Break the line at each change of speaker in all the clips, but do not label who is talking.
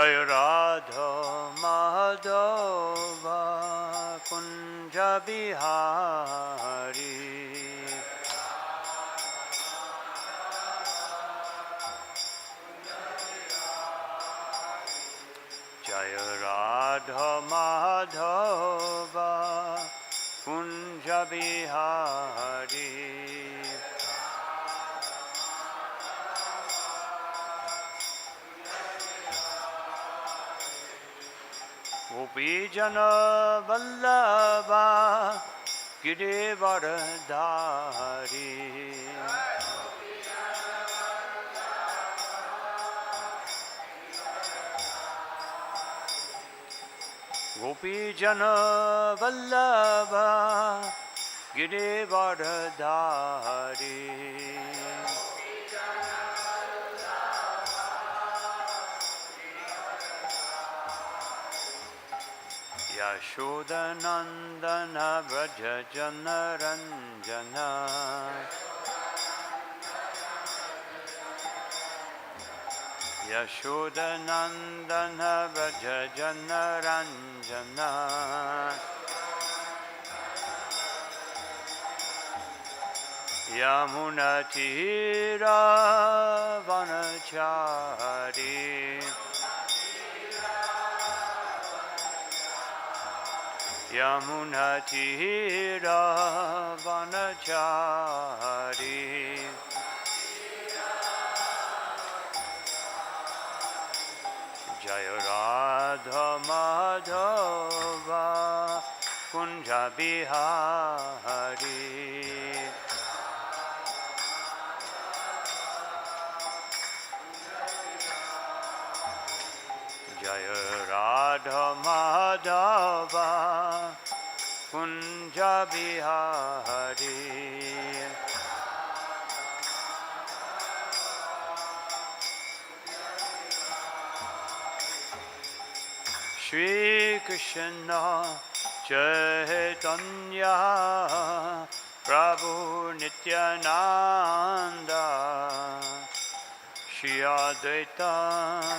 Jai Radha Madhava Kunja Bihari Jai Radha Madhava Kunja Bihari Gopijana Vallabha Girivardhari Gopijana Vallabha Girivardhari Yashodanandana Vraja Janaranjana Yashodanandana Vraja Janaranjana Yamunatira Vanachari Yamunatira Vanachari Jaya Radha Madhava Kunja Bihari Jaya Radha Madhava Kunja Bihari Shri Krishna Chaitanya Prabhu Nityananda Shri Advaita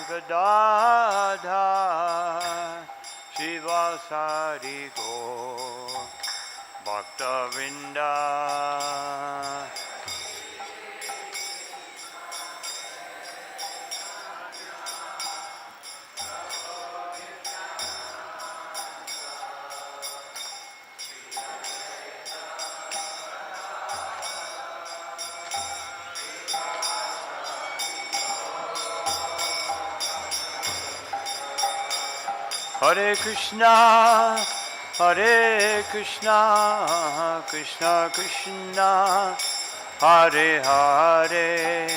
Gadadhar Shivasari Gaur Bhakta-vrinda Hare Krishna, Hare Krishna, Krishna Krishna, Hare Hare,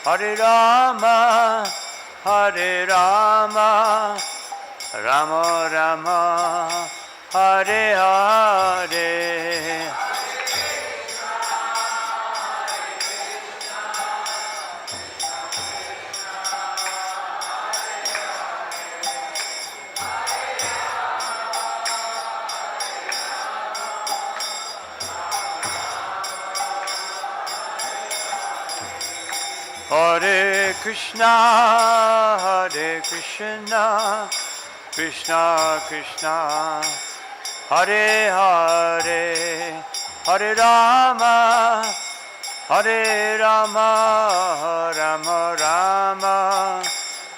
Hare Rama, Hare Rama, Rama Rama, Hare Hare. Hare Krishna, Hare Krishna, Krishna Krishna, Hare Hare, Hare Rama, Hare Rama, Rama Rama,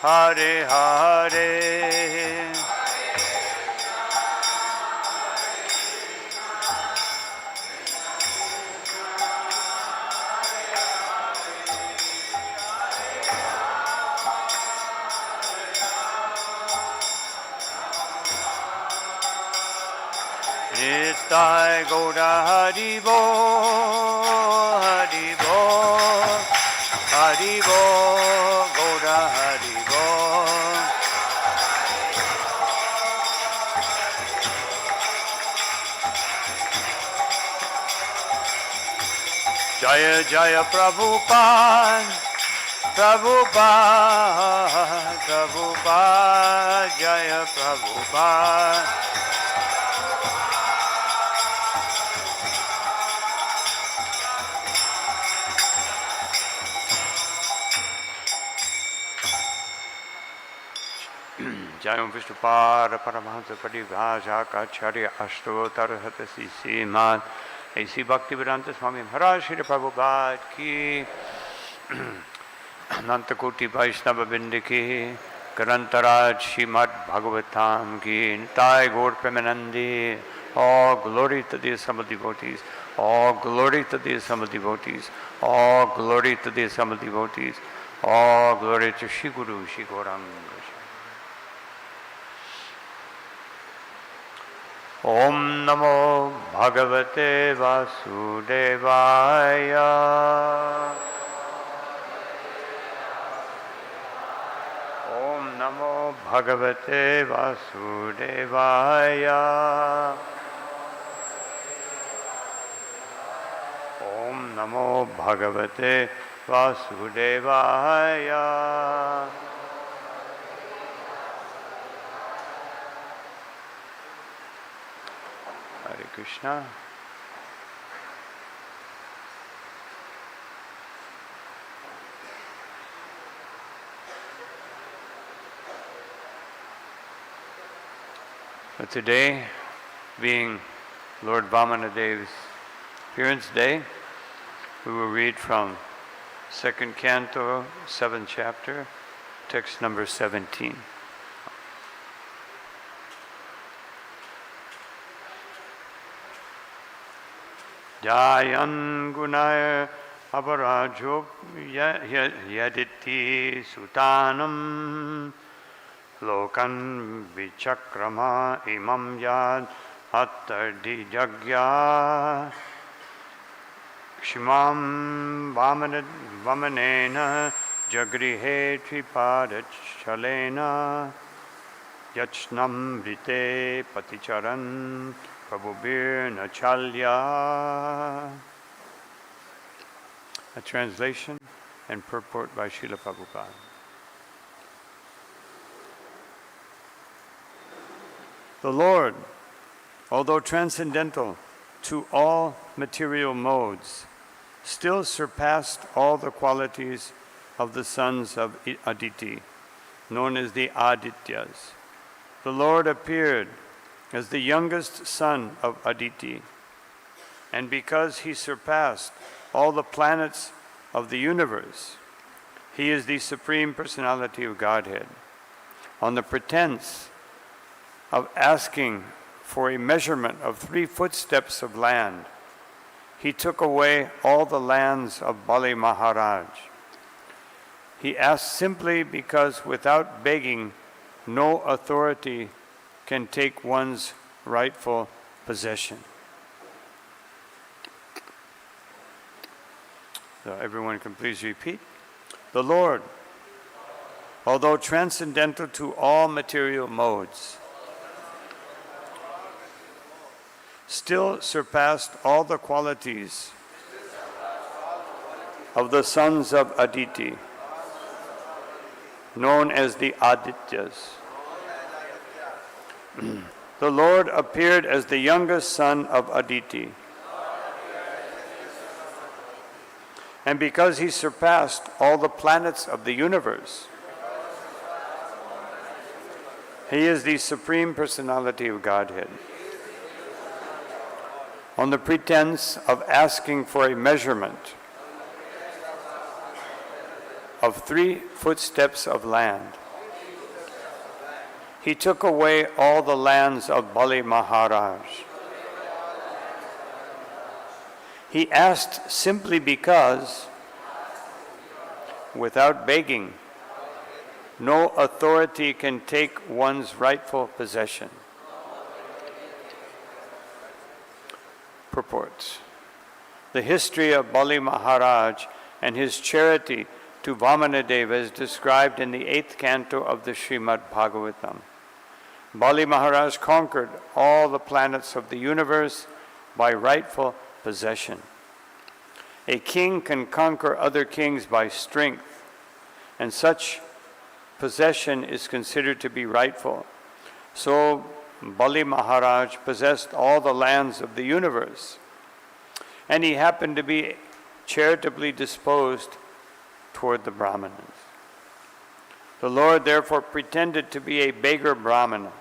Hare Hare. Nitai Gaura Haribo, Haribo, Haribo, Gaura Haribo. Jaya Jaya Prabhupada, Prabhupada, Prabhupada, Jaya Prabhupada. Jayam Vishnupara Paramahansa Paribhaja Kacharya Ashtotar Hatasi Srimad A.C. Bhaktivedanta Swami Maharaj Shri Prabhupada Ki Nantakoti Vaishnava Bindiki Karantaraj Srimad Bhagavatam Ki Nitai Gaur Premanandi. All glory to the assembled devotees. All glory to the assembled devotees. All glory to the assembled devotees. All glory to Shri Guru Shri Gauranga. Om Namo Bhagavate Vasudevaya. Om Namo Bhagavate Vasudevaya. Om Namo Bhagavate Vasudevaya. Hare Krishna. So today, being Lord Vamanadeva's appearance day, we will read from 2nd Canto, 7th chapter, text number 17. Jayan Gunaya Abarajo Yaditi Sutanam Lokan Vichakrama Imam Yad Attardi Jagya Shimam Vamanena Jagrihe Tripadachalena Yachnam Rite Paticharan Prabhubir Nachalya. A translation and purport by Srila Prabhupada. The Lord, although transcendental to all material modes, still surpassed all the qualities of the sons of Aditi, known as the Adityas. The Lord appeared as the youngest son of Aditi, and because he surpassed all the planets of the universe, he is the Supreme Personality of Godhead. On the pretense of asking for a measurement of 3 footsteps of land, he took away all the lands of Bali Maharaj. He asked simply because without begging, no authority can take one's rightful possession. So everyone can please repeat. The Lord, although transcendental to all material modes, still surpassed all the qualities of the sons of Aditi, known as the Adityas. The Lord appeared as the youngest son of Aditi. And because he surpassed all the planets of the universe, he is the Supreme Personality of Godhead. On the pretense of asking for a measurement of 3 footsteps of land, he took away all the lands of Bali Maharaj. He asked simply because, without begging, no authority can take one's rightful possession. Purports. The history of Bali Maharaj and his charity to Vamanadeva is described in the 8th canto of the Srimad Bhagavatam. Bali Maharaj conquered all the planets of the universe by rightful possession. A king can conquer other kings by strength, and such possession is considered to be rightful. So Bali Maharaj possessed all the lands of the universe, and he happened to be charitably disposed toward the Brahmanas. The Lord therefore pretended to be a beggar Brahmana,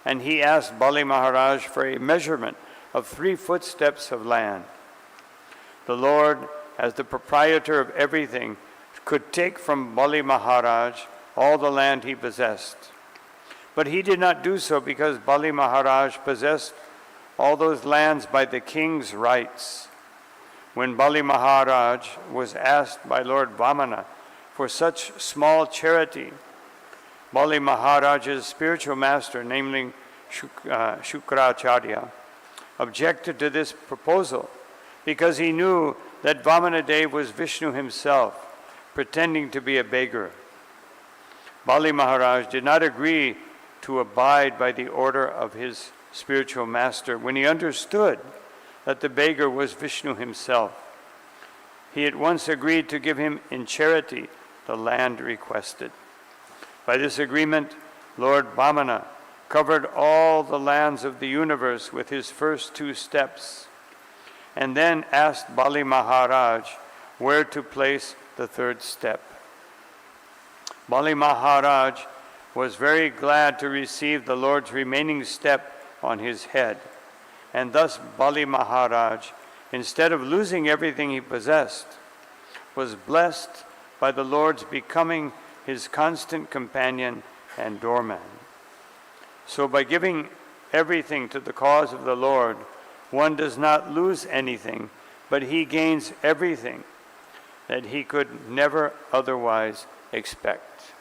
and he asked Bali Maharaj for a measurement of 3 footsteps of land. The Lord, as the proprietor of everything, could take from Bali Maharaj all the land he possessed. But he did not do so because Bali Maharaj possessed all those lands by the king's rights. When Bali Maharaj was asked by Lord Vamana for such small charity, Bali Maharaj's spiritual master, namely Shukracharya, objected to this proposal because he knew that Vamanadeva was Vishnu himself, pretending to be a beggar. Bali Maharaj did not agree to abide by the order of his spiritual master when he understood that the beggar was Vishnu himself. He at once agreed to give him in charity the land requested. By this agreement, Lord Vamana covered all the lands of the universe with his first 2 steps, and then asked Bali Maharaj where to place the 3rd step. Bali Maharaj was very glad to receive the Lord's remaining step on his head, and thus Bali Maharaj, instead of losing everything he possessed, was blessed by the Lord's becoming his constant companion and doorman. So by giving everything to the cause of the Lord, one does not lose anything, but he gains everything that he could never otherwise expect.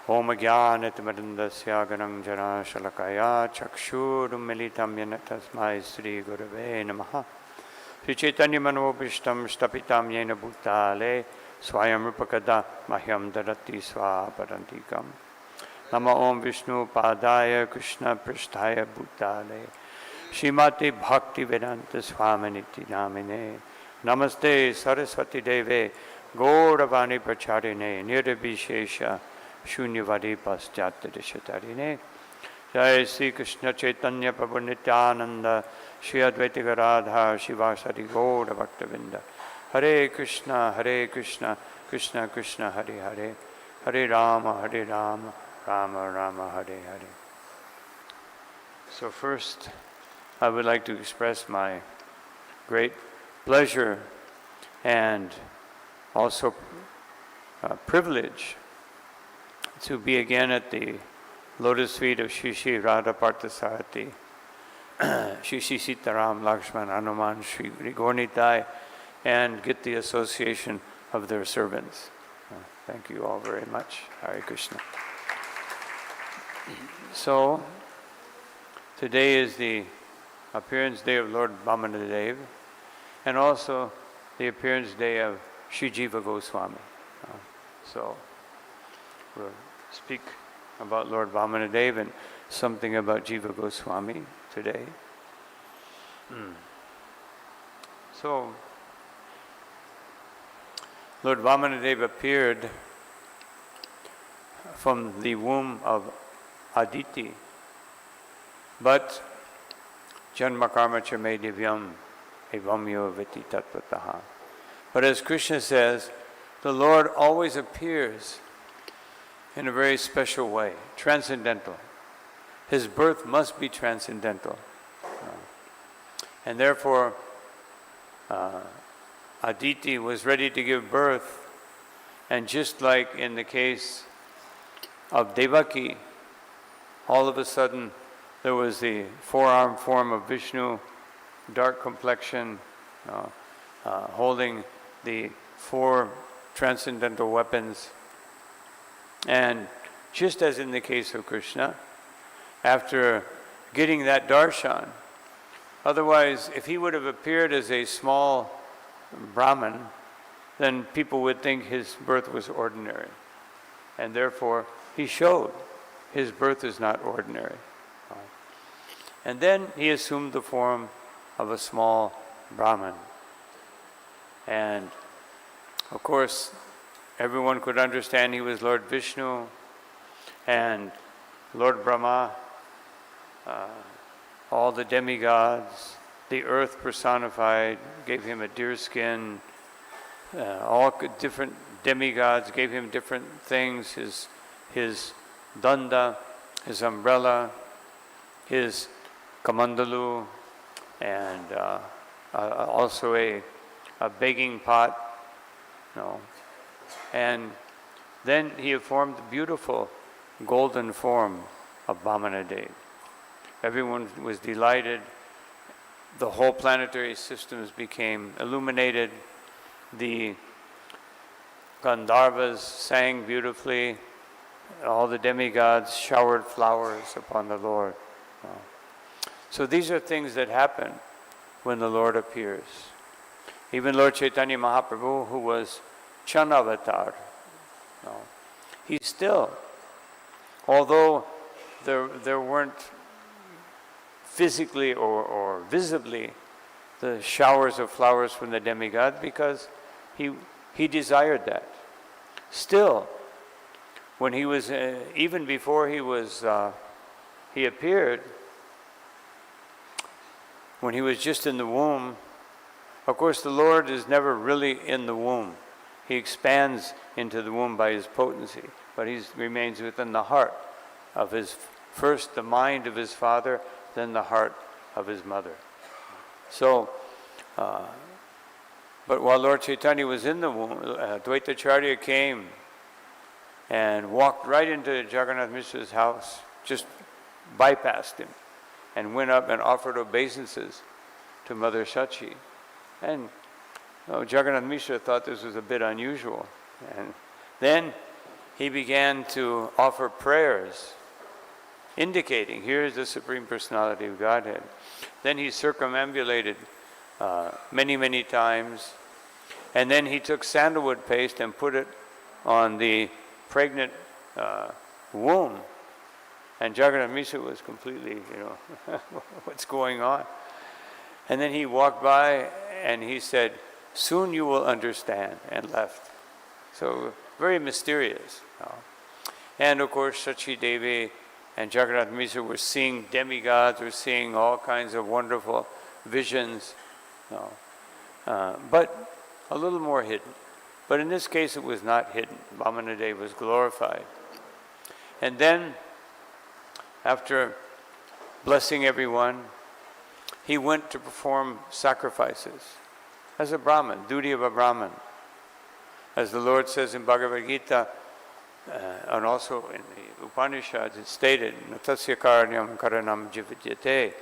Om Jnanatimirandasya Ganam Jana Shalakaya Chakshurummilitam Yena Tasmai Sri Gurave Namaha Sri Chaitanya Manobhishtam Stapitam Yena Bhutale Swayam Rupakada Mahyam Darati Swaparantikam Nama Om Vishnu Padaya Krishna Pristhaya Bhutale Srimati Bhakti Vedanta Swaminiti Namine Namaste Saraswati Deve Gauravani Pracharine Nirvishesha Shunyavadi Paschatya Dishatarine Jai Sri Krishna Chaitanya Prabhu Nityananda Shri Advaita Gadadhar Shivasari Gaura Bhaktavinda Hare Krishna Krishna Krishna Hare Hare Hare Rama Rama Rama Hare Hare. So first I would like to express my great pleasure and also privilege to be again at the lotus feet of Shri Shri Radha Parthasarathi, Shri Shri Sitaram Lakshman Hanuman Shri Gornitai, and get the association of their servants. Thank you all very much. Hare Krishna. So, today is the appearance day of Lord Vamanadeva, and also the appearance day of Sri Jiva Goswami. So, we'll speak about Lord Vamanadeva and something about Jiva Goswami today. So, Lord Vamanadeva appeared from the womb of Aditi, but Janma Karma Chame Divyam Evamyo Viti Tattvataha. But as Krishna says, the Lord always appears in a very special way, transcendental. His birth must be transcendental. And therefore, Aditi was ready to give birth, and just like in the case of Devaki, all of a sudden there was the four-armed form of Vishnu, dark complexion, holding the 4 transcendental weapons. And just as in the case of Krishna, after getting that darshan, otherwise, if he would have appeared as a small Brahmin, then people would think his birth was ordinary. And therefore, he showed his birth is not ordinary. And then he assumed the form of a small Brahmin. And of course, everyone could understand he was Lord Vishnu and Lord Brahma, all the demigods, the earth personified, gave him a deer skin, all different demigods gave him different things, his danda, his umbrella, his kamandalu, and also a begging pot, and then he formed the beautiful golden form of Vamanadeva. Everyone was delighted. The whole planetary systems became illuminated. The Gandharvas sang beautifully. All the demigods showered flowers upon the Lord. So these are things that happen when the Lord appears. Even Lord Chaitanya Mahaprabhu, who was Chanavatar, he still, although there weren't physically or visibly the showers of flowers from the demigod, because he desired that. Still, when he was, even before he appeared, when he was just in the womb, of course the Lord is never really in the womb. He expands into the womb by his potency, but he remains within the heart of his, first the mind of his father, then the heart of his mother. So, but while Lord Chaitanya was in the womb, Dvaitacharya came and walked right into Jagannath Mishra's house, just bypassed him, and went up and offered obeisances to Mother Shachi. And Jagannath Mishra thought this was a bit unusual. And then he began to offer prayers, indicating, here is the Supreme Personality of Godhead. Then he circumambulated many, many times. And then he took sandalwood paste and put it on the pregnant womb. And Jagannath Mishra was completely, what's going on? And then he walked by and he said, soon you will understand, and left. So very mysterious. And of course, Shachi Devi and Jagannath Mishra were seeing demigods, were seeing all kinds of wonderful visions, but a little more hidden. But in this case, it was not hidden. Vamanadeva was glorified. And then, after blessing everyone, he went to perform sacrifices as a Brahmin, duty of a Brahmin. As the Lord says in Bhagavad Gita, and also in the Upanishads, it's stated, Natasya karanyam karanam jividyate.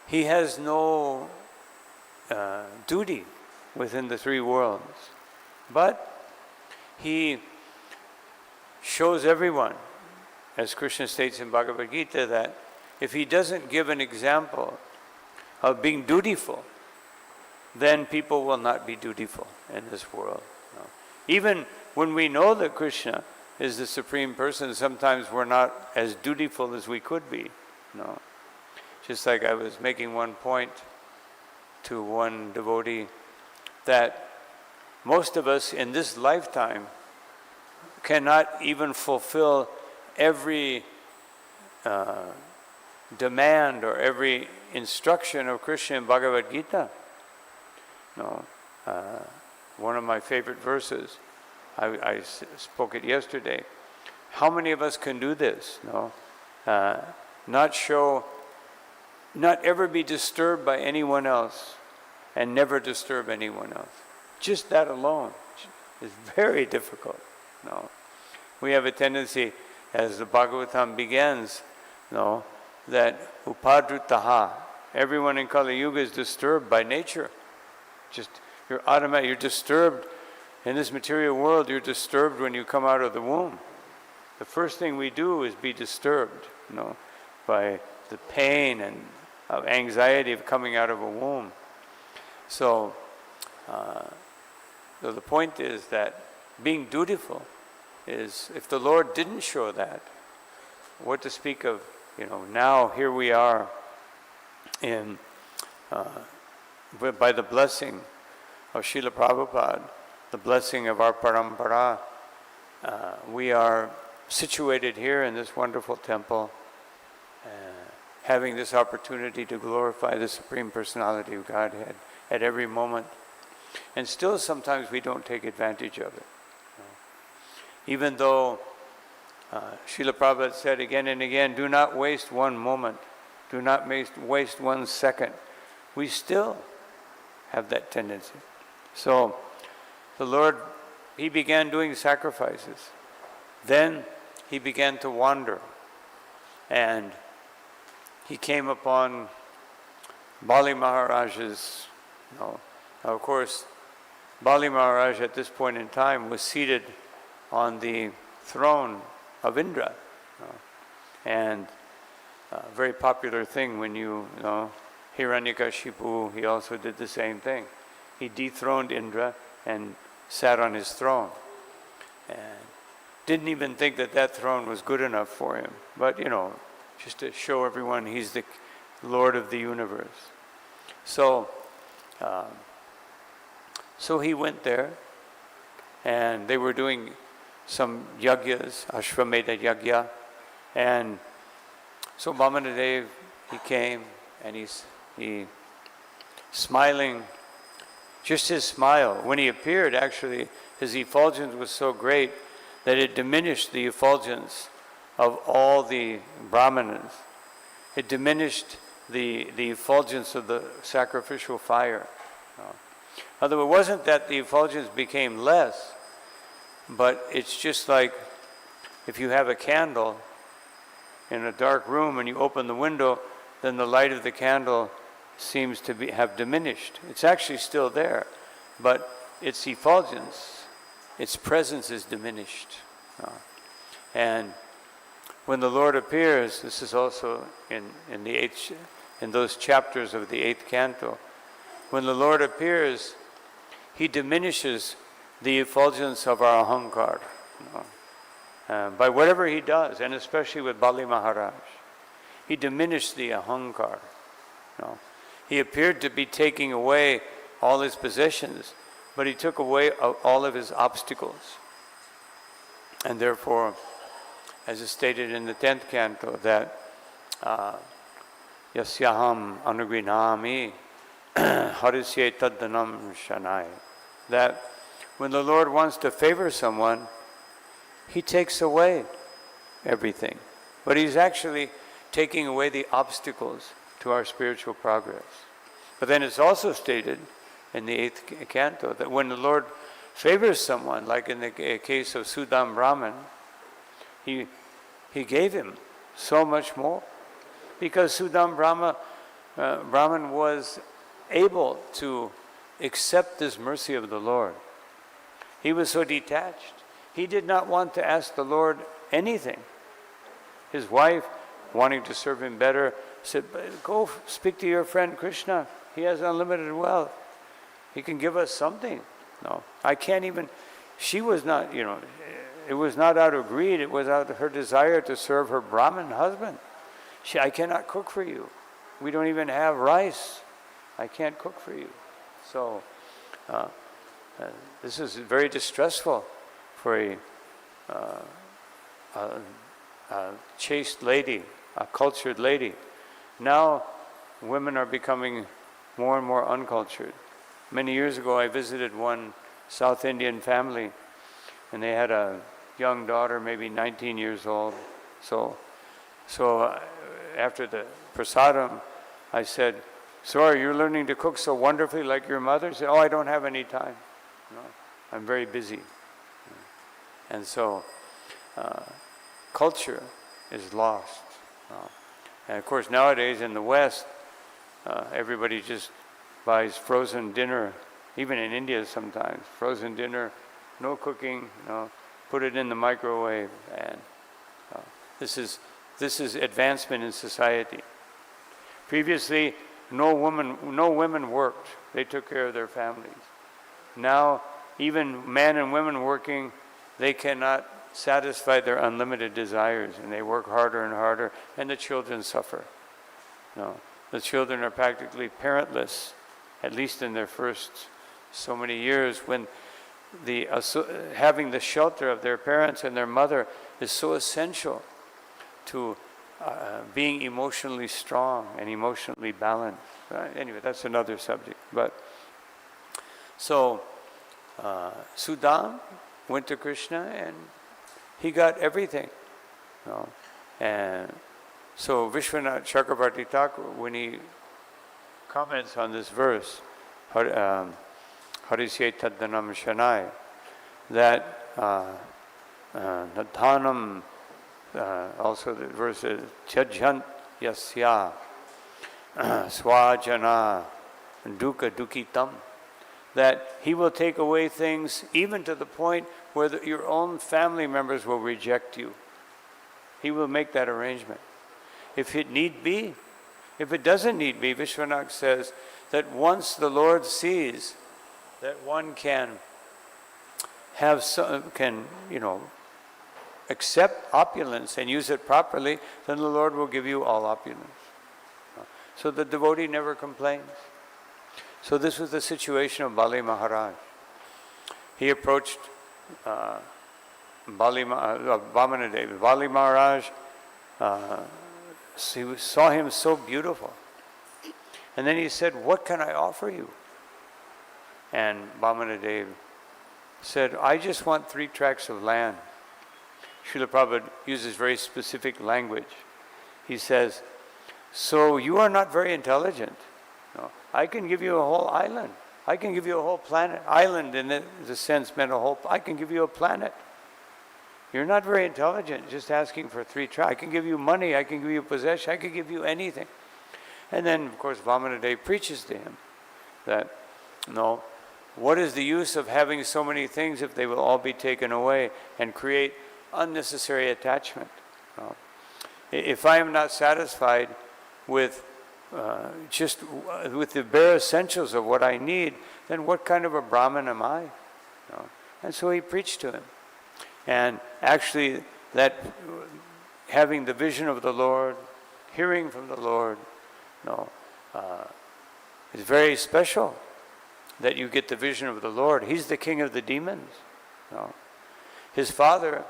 He has no duty within the three worlds, but he shows everyone, as Krishna states in Bhagavad Gita, that if he doesn't give an example of being dutiful, then people will not be dutiful in this world. Even when we know that Krishna is the Supreme Person, sometimes we're not as dutiful as we could be. Just like I was making one point to one devotee, that most of us in this lifetime cannot even fulfill every demand or every instruction of Krishna in Bhagavad Gita. One of my favorite verses, I spoke it yesterday. How many of us can do this? Not ever be disturbed by anyone else, and never disturb anyone else. Just that alone is very difficult. We have a tendency, as the Bhagavatam begins, that upadrutaha, everyone in Kali Yuga is disturbed by nature. Just you're disturbed in this material world. You're disturbed when you come out of the womb. The first thing we do is be disturbed, by the pain and of anxiety of coming out of a womb. So the point is that being dutiful is, if the Lord didn't show that, what to speak of, now here we are in, by the blessing of Srila Prabhupada, the blessing of our parampara, we are situated here in this wonderful temple, having this opportunity to glorify the Supreme Personality of Godhead at every moment. And still sometimes we don't take advantage of it. Even though Srila Prabhupada said again and again, do not waste one moment, do not waste 1 second. We still have that tendency. So the Lord, He began doing sacrifices. Then He began to wander. And He came upon Bali Maharaj's, now of course, Bali Maharaj at this point in time was seated on the throne of Indra. And a very popular thing when you know, Hiranyakashipu, he also did the same thing. He dethroned Indra and sat on his throne. And didn't even think that that throne was good enough for him. But, you know, just to show everyone he's the Lord of the universe. So he went there, and they were doing some yagyas, Ashvamedha yagya, and so Vamanadeva, he came, and he smiling, just his smile. When he appeared, actually, his effulgence was so great that it diminished the effulgence of all the brahmanas. It diminished the effulgence of the sacrificial fire. Although it wasn't that the effulgence became less, but it's just like if you have a candle in a dark room and you open the window, then the light of the candle seems to have diminished. It's actually still there, but its effulgence, its presence is diminished. And when the Lord appears, this is also in those chapters of the 8th canto, when the Lord appears, He diminishes the effulgence of our ahankar. By whatever He does, and especially with Bali Maharaj, He diminished the ahankar. He appeared to be taking away all his possessions, but He took away all of his obstacles. And therefore, as is stated in the 10th canto, that Yasyaham anugrinami harisye taddanam shanai, that when the Lord wants to favor someone, He takes away everything. But He's actually taking away the obstacles to our spiritual progress. But then it's also stated in the 8th canto that when the Lord favors someone, like in the case of Sudam Brahman, He gave him so much more. Because Sudam Brahman was able to accept this mercy of the Lord. He was so detached. He did not want to ask the Lord anything. His wife, wanting to serve him better, said, go speak to your friend Krishna. He has unlimited wealth. He can give us something. No, I can't even. She was not, it was not out of greed. It was out of her desire to serve her Brahmin husband. I cannot cook for you. We don't even have rice. I can't cook for you. So this is very distressful for a chaste lady, a cultured lady. Now women are becoming more and more uncultured. Many years ago I visited one South Indian family, and they had a young daughter, maybe 19 years old. So after the prasadam, I said, "So you're learning to cook so wonderfully like your mother?" She said, "Oh, I don't have any time. No, I'm very busy." And so culture is lost. And of course nowadays in the West, everybody just buys frozen dinner, even in India sometimes, frozen dinner, no cooking, put it in the microwave, and this is advancement in society. Previously, no women worked. They took care of their families. Now, even men and women working, they cannot satisfy their unlimited desires, and they work harder and harder, and the children suffer. The children are practically parentless, at least in their first so many years, when having the shelter of their parents and their mother is so essential to being emotionally strong and emotionally balanced. Anyway, that's another subject. But So Sudam went to Krishna and he got everything. You know. And so Vishwanath Chakravarti Thakur, when he comments on this verse, Harisye Taddanam Shanai, that Nadhanam, also the verse is Tyajant Yasya Swajana Dukkha Dukhitam, that he will take away things even to the point where your own family members will reject you. He will make that arrangement. If it need be, if it doesn't need be, Vishwanath says that once the Lord sees that one can have accept opulence and use it properly, then the Lord will give you all opulence. So the devotee never complains. So this was the situation of Bali Maharaj. He approached Vamanadeva. Bali Maharaj, he saw him so beautiful. And then he said, "What can I offer you?" And Vamanadeva said, "I just want 3 tracts of land." Srila Prabhupada uses very specific language. He says, "So you are not very intelligent. No, I can give you a whole island. I can give you a whole planet." Island in the sense meant a whole, I can give you a planet. You're not very intelligent just asking for 3 tracts. I can give you money, I can give you possession, I can give you anything. And then, of course, Vamanadeva preaches to him that, no, what is the use of having so many things if they will all be taken away and create unnecessary attachment? No. If I am not satisfied with just with the bare essentials of what I need, then what kind of a Brahmin am I? No. And so he preached to him. And actually, that having the vision of the Lord, hearing from the Lord, is very special. That you get the vision of the Lord. He's the king of the demons. His father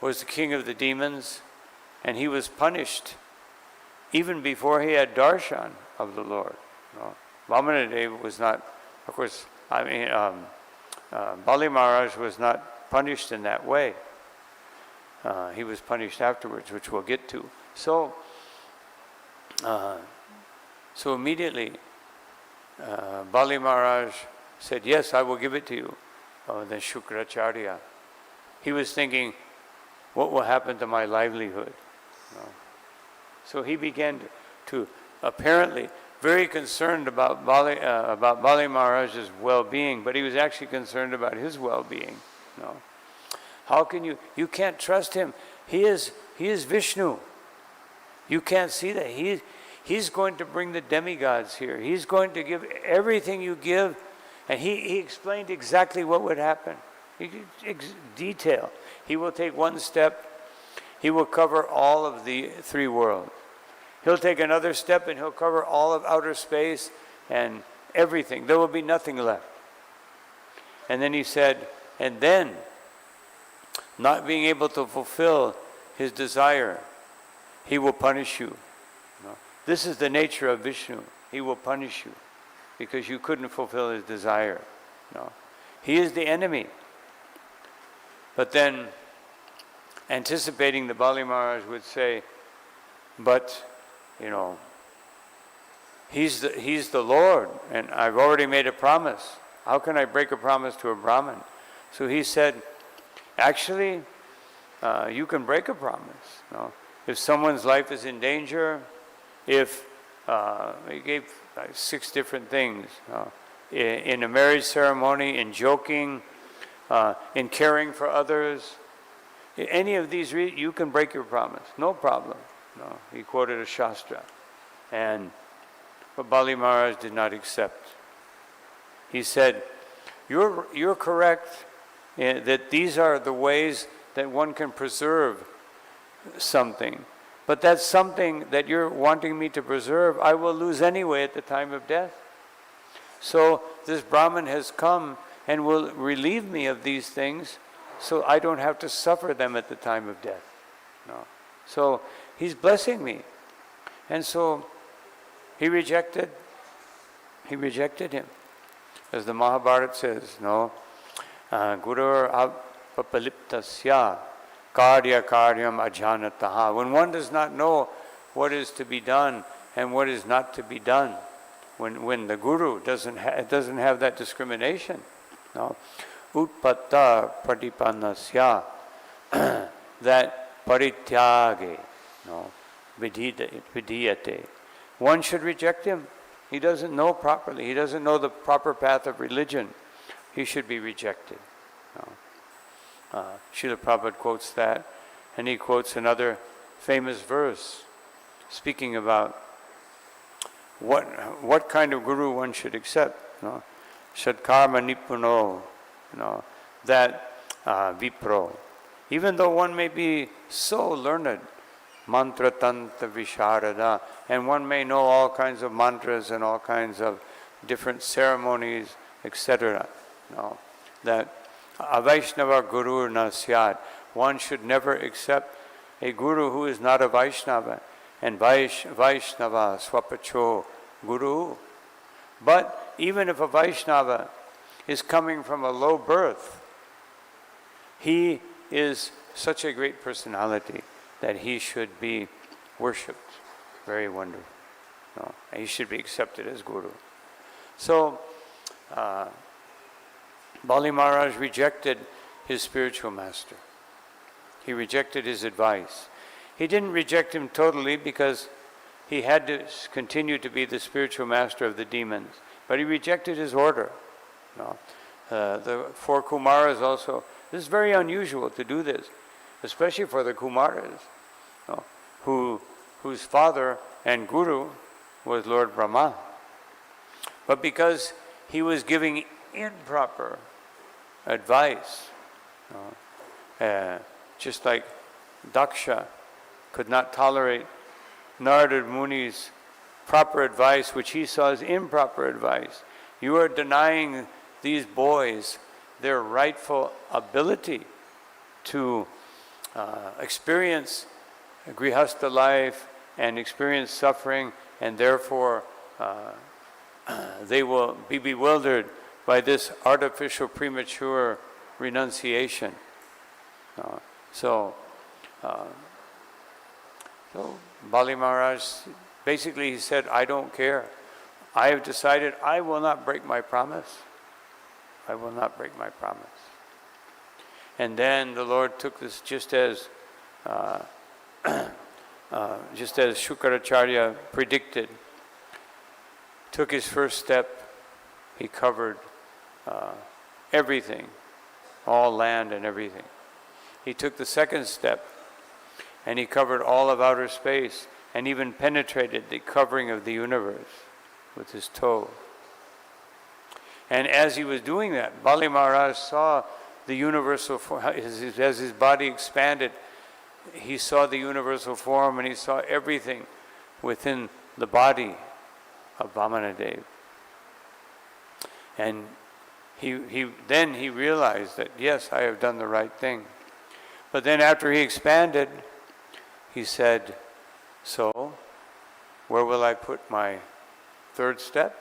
was the king of the demons, and he was punished even before he had darshan of the Lord. Vamanadeva was not, of course, Bali Maharaj was not punished in that way. He was punished afterwards, which we'll get to. So immediately, Bali Maharaj said, "Yes, I will give it to you." Then Shukracharya, he was thinking, what will happen to my livelihood? So he began to apparently very concerned about Bali Maharaj's well-being, but he was actually concerned about his well-being. How can you can't trust him. He is Vishnu. You can't see that. He's going to bring the demigods here. He's going to give everything you give. And he explained exactly what would happen. Detail. He will take one step. He will cover all of the 3 worlds. He'll take another step and he'll cover all of outer space and everything. There will be nothing left. And then he said, and then, not being able to fulfill his desire, he will punish you. This is the nature of Vishnu. He will punish you because you couldn't fulfill his desire. He is the enemy. But then, anticipating the Bali Maharaj would say, but, he's the Lord, and I've already made a promise. How can I break a promise to a Brahmin? So he said, actually, you can break a promise. If someone's life is in danger, if he gave 6 different things, in a marriage ceremony, in joking, in caring for others, any of these, you can break your promise, no problem. He quoted a Shastra, but Bali Maharaj did not accept. He said, you're correct that these are the ways that one can preserve something. But that's something that you're wanting me to preserve, I will lose anyway at the time of death. So this Brahmin has come and will relieve me of these things so I don't have to suffer them at the time of death. So he's blessing me. And so he rejected him. As the Mahabharata says, no, Gurur apapaliptasya karya karyam ajanataha. When one does not know what is to be done and what is not to be done, when the Guru doesn't have that discrimination, no, utpatta pratipannasya, that parityage, no, vidiyate. One should reject him. He doesn't know properly. He doesn't know the proper path of religion. He should be rejected. No. Srila Prabhupada quotes that, and he quotes another famous verse speaking about what kind of guru one should accept. No? Shadkarma nipuno, no, that vipro. Even though one may be so learned, mantra tanta visharada, and one may know all kinds of mantras and all kinds of different ceremonies, etc. No, that avaishnava guru na syad. One should never accept a guru who is not a Vaishnava, and Vaishnava swapacho guru. But even if a Vaishnava is coming from a low birth, he is such a great personality that he should be worshipped. Very wonderful. No, he should be accepted as guru. So, Bali Maharaj rejected his spiritual master. He rejected his advice. He didn't reject him totally because he had to continue to be the spiritual master of the demons, but he rejected his order. No. The 4 Kumaras also, this is very unusual to do this, especially for the Kumaras, no, whose father and guru was Lord Brahma. But because he was giving improper advice, just like Daksha could not tolerate Narada Muni's proper advice, which he saw as improper advice. You are denying these boys their rightful ability to experience grihastha life and experience suffering, and therefore they will be bewildered by this artificial premature renunciation. So Bali Maharaj, basically he said, I don't care. I have decided I will not break my promise. I will not break my promise. And then the Lord took this just as Shukaracharya predicted, took his first step. He covered everything, all land and everything. He took the second step, and he covered all of outer space, and even penetrated the covering of the universe with his toe. And as he was doing that, Bali Maharaj saw the universal form. As his body expanded, he saw the universal form, and he saw everything within the body of Vamanadeva. And then he realized that, yes, I have done the right thing. But then after he expanded, he said, so, where will I put my third step?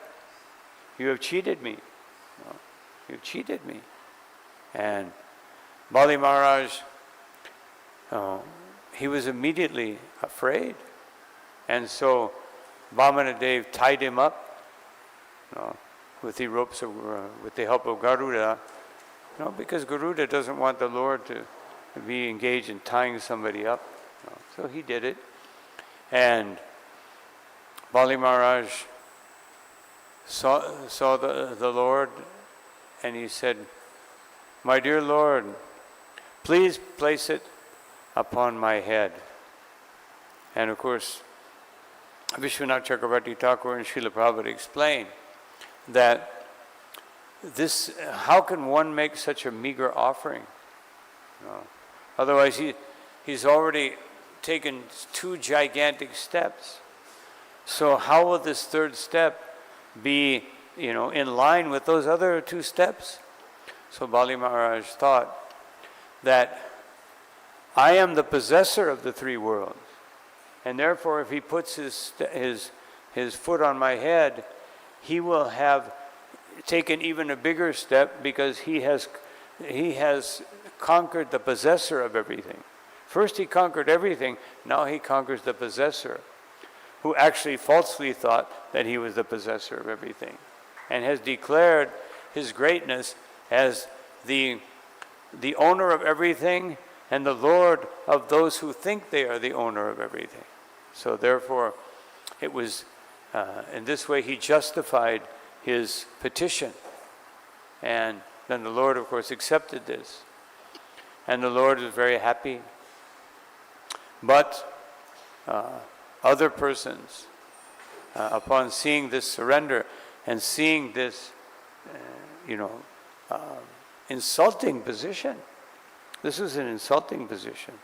You have cheated me. You've cheated me. And Bali Maharaj, he was immediately afraid. And so Vamanadeva tied him up with the ropes of, with the help of Garuda, because Garuda doesn't want the Lord to be engaged in tying somebody up. So he did it. And Bali Maharaj saw the Lord, and he said, my dear Lord, please place it upon my head. And of course, Vishwanath Chakravarti Thakur and Srila Prabhupada explained that this, how can one make such a meager offering? Otherwise, he's already taken 2 gigantic steps. So how will this third step be, in line with those other 2 steps? So Bali Maharaj thought that I am the possessor of the 3 worlds, and therefore if he puts his foot on my head, he will have taken even a bigger step because he has conquered the possessor of everything. First he conquered everything, now he conquers the possessor, who actually falsely thought that he was the possessor of everything, and has declared his greatness as the owner of everything and the Lord of those who think they are the owner of everything. So therefore, it was, in this way he justified his petition. And then the Lord, of course, accepted this. And the Lord was very happy. But other persons, upon seeing this surrender and seeing this, insulting position, this was an insulting position.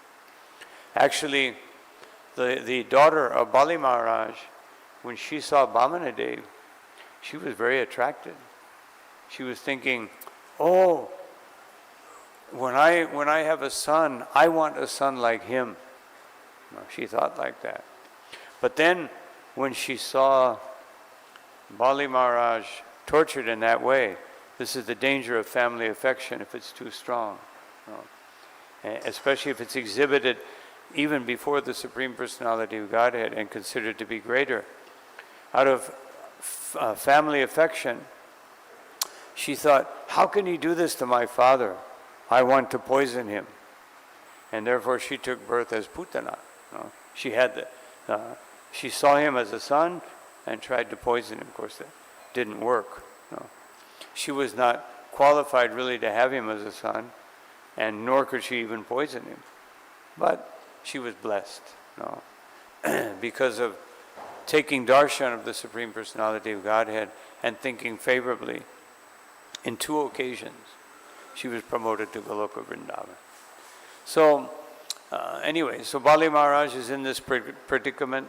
Actually, the daughter of Bali Maharaj, when she saw Vamanadeva, she was very attracted. She was thinking, oh, when I have a son, I want a son like him. No, she thought like that. But then when she saw Bali Maharaj tortured in that way, this is the danger of family affection if it's too strong. No. Especially if it's exhibited even before the Supreme Personality of Godhead and considered to be greater. Out of family affection, she thought, how can he do this to my father? I want to poison him. And therefore she took birth as Putana. No? She saw him as a son and tried to poison him. Of course, that didn't work. No. She was not qualified really to have him as a son, and nor could she even poison him. But she was blessed, no, because of taking darshan of the Supreme Personality of Godhead and thinking favorably. In 2 occasions, she was promoted to Goloka Vrindavan. So, anyway, so Bali Maharaj is in this predicament,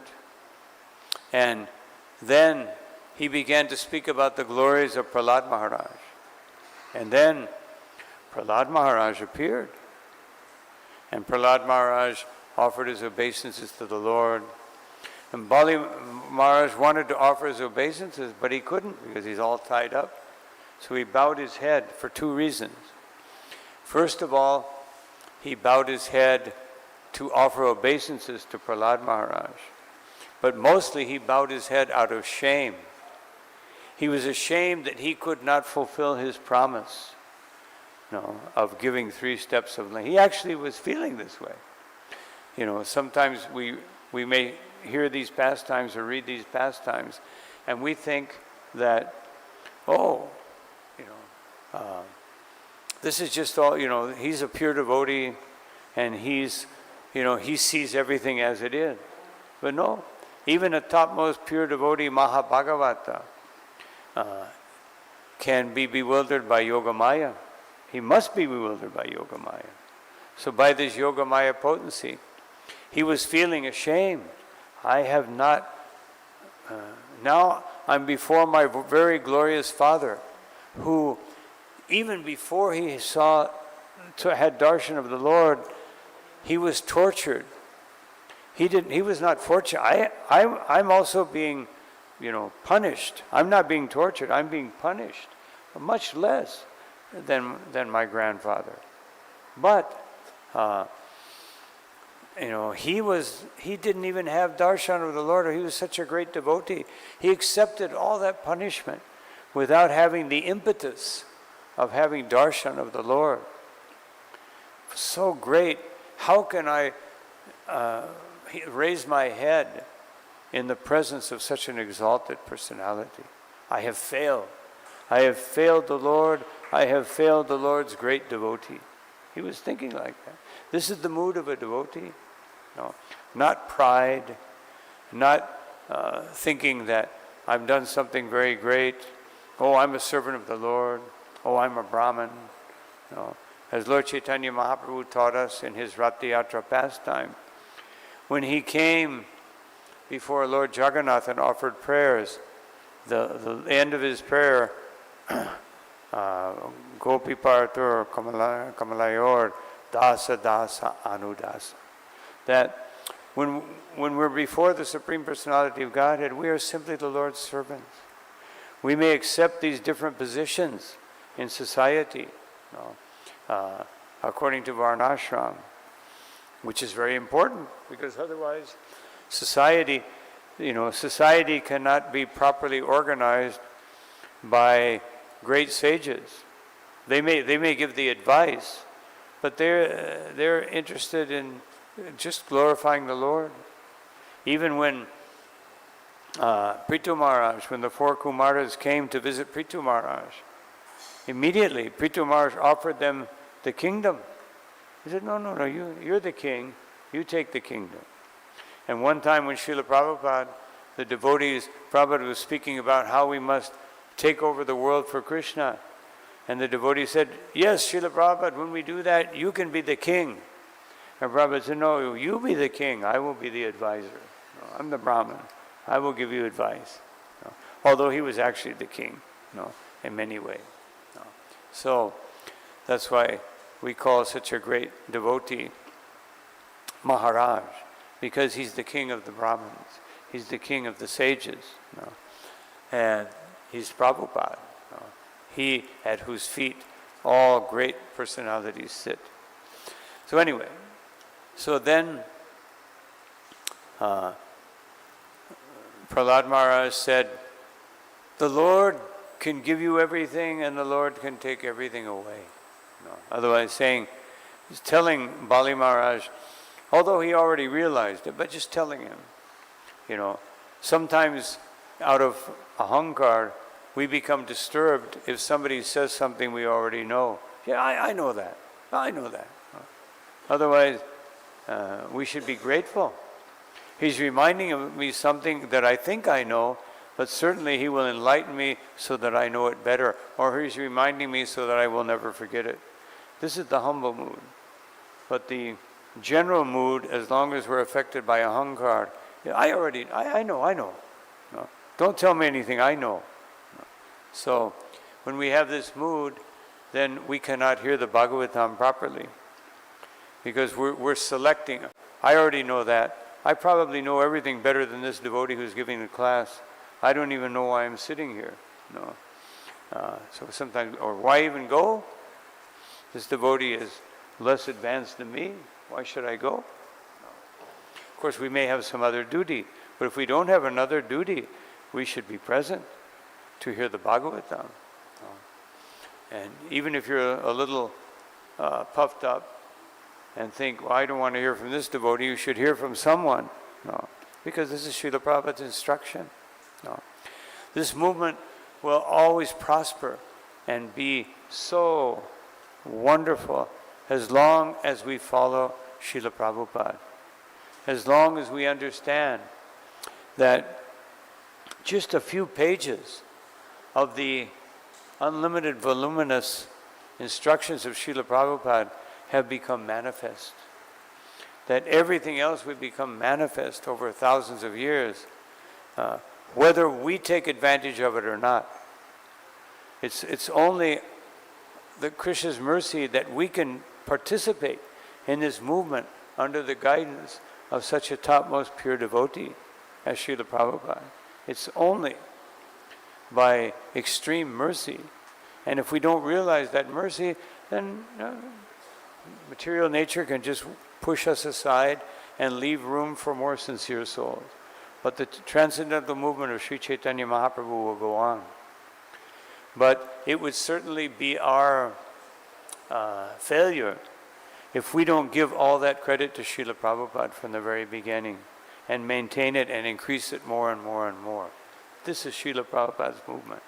and then he began to speak about the glories of Prasad Maharaj. And then Prasad Maharaj appeared, and Prasad Maharaj offered his obeisances to the Lord. And Bali Maharaj wanted to offer his obeisances, but he couldn't because he's all tied up. So he bowed his head for 2 reasons. First of all, he bowed his head to offer obeisances to Prasad Maharaj. But mostly he bowed his head out of shame. He was ashamed that he could not fulfill his promise, of giving 3 steps of length. He actually was feeling this way. Sometimes we may hear these pastimes or read these pastimes, and we think that, this is just all, he's a pure devotee, and he sees everything as it is. But no, even a topmost pure devotee, Mahabhagavata, can be bewildered by Yoga Maya. He must be bewildered by Yoga Maya. So by this Yoga Maya potency, he was feeling ashamed. I have not, now I'm before my very glorious Father, who even before he had darshan of the Lord, he was tortured. He was not fortunate. I'm also being, punished. I'm not being tortured. I'm being punished, much less than my grandfather. But he didn't even have darshan of the Lord, or he was such a great devotee. He accepted all that punishment without having the impetus of having darshan of the Lord. So great. How can I raise my head in the presence of such an exalted personality? I have failed. I have failed the Lord. I have failed the Lord's great devotee. He was thinking like that. This is the mood of a devotee. No, not pride, not thinking that I've done something very great. Oh, I'm a servant of the Lord. Oh, I'm a Brahmin. No. As Lord Chaitanya Mahaprabhu taught us in his Rath Yatra pastime, when he came before Lord Jagannath and offered prayers, the end of his prayer, Gopi Paratur Kamalayor Dasa Dasa Anudasa, that when we're before the Supreme Personality of Godhead, we are simply the Lord's servants. We may accept these different positions in society, according to Varnashram, which is very important, because otherwise society cannot be properly organized by great sages. They may give the advice, but they're interested in just glorifying the Lord. Even when Prithu Maharaj, when the 4 Kumaras came to visit Prithu Maharaj, immediately Prithu Maharaj offered them the kingdom. He said, no, you're the king, you take the kingdom. And one time when Srila Prabhupada, the devotees, Prabhupada was speaking about how we must take over the world for Krishna. And the devotee said, yes, Srila Prabhupada, when we do that, you can be the king. And Prabhupada said, no, you be the king, I will be the advisor. No, I'm the Brahmin, I will give you advice. No. Although he was actually the king, in many ways. No. So that's why we call such a great devotee Maharaj, because he's the king of the Brahmins. He's the king of the sages. And he's Prabhupada. He at whose feet all great personalities sit. So anyway, so then Prahlad Maharaj said, the Lord can give you everything and the Lord can take everything away. Otherwise he's telling Bali Maharaj, although he already realized it, but just telling him, sometimes out of ahankar, we become disturbed if somebody says something we already know. Yeah, I know that. I know that. Otherwise, we should be grateful. He's reminding me something that I think I know, but certainly he will enlighten me so that I know it better, or he's reminding me so that I will never forget it. This is the humble mood. But the general mood, as long as we're affected by ahankar, I know. No, don't tell me anything, I know. No. So, when we have this mood, then we cannot hear the bhagavatam properly. Because we're selecting. I already know that. I probably know everything better than this devotee who's giving the class. I don't even know why I'm sitting here. No. So sometimes, or why even go? This devotee is less advanced than me. Why should I go? No. Of course, we may have some other duty, but if we don't have another duty, we should be present to hear the bhagavatam. No. And even if you're a little puffed up and think, well, I don't want to hear from this devotee, you should hear from someone. No, because this is Srila Prabhupada's instruction. No. This movement will always prosper and be so wonderful as long as we follow Srila Prabhupada. As long as we understand that just a few pages of the unlimited, voluminous instructions of Srila Prabhupada have become manifest. That everything else would become manifest over thousands of years, whether we take advantage of it or not. It's only the Krishna's mercy that we can participate in this movement under the guidance of such a topmost pure devotee as Srila Prabhupada. It's only by extreme mercy. And if we don't realize that mercy, then material nature can just push us aside and leave room for more sincere souls. But the transcendental movement of Sri Chaitanya Mahaprabhu will go on. But it would certainly be our failure if we don't give all that credit to Srila Prabhupada from the very beginning and maintain it and increase it more and more and more. This is Srila Prabhupada's movement.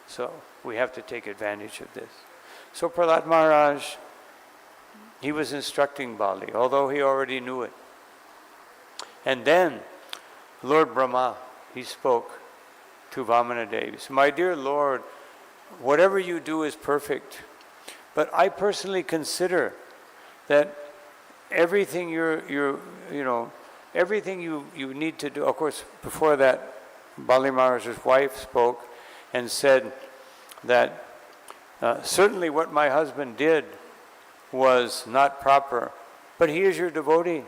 So we have to take advantage of this. So Prahlad Maharaj, he was instructing Bali, although he already knew it. And then Lord Brahma, he spoke to Vamanadeva. He said, my dear Lord, whatever you do is perfect. But I personally consider that everything everything you need to do. Of course, before that, Bali Maharaj's wife spoke and said that certainly what my husband did was not proper, but he is your devotee.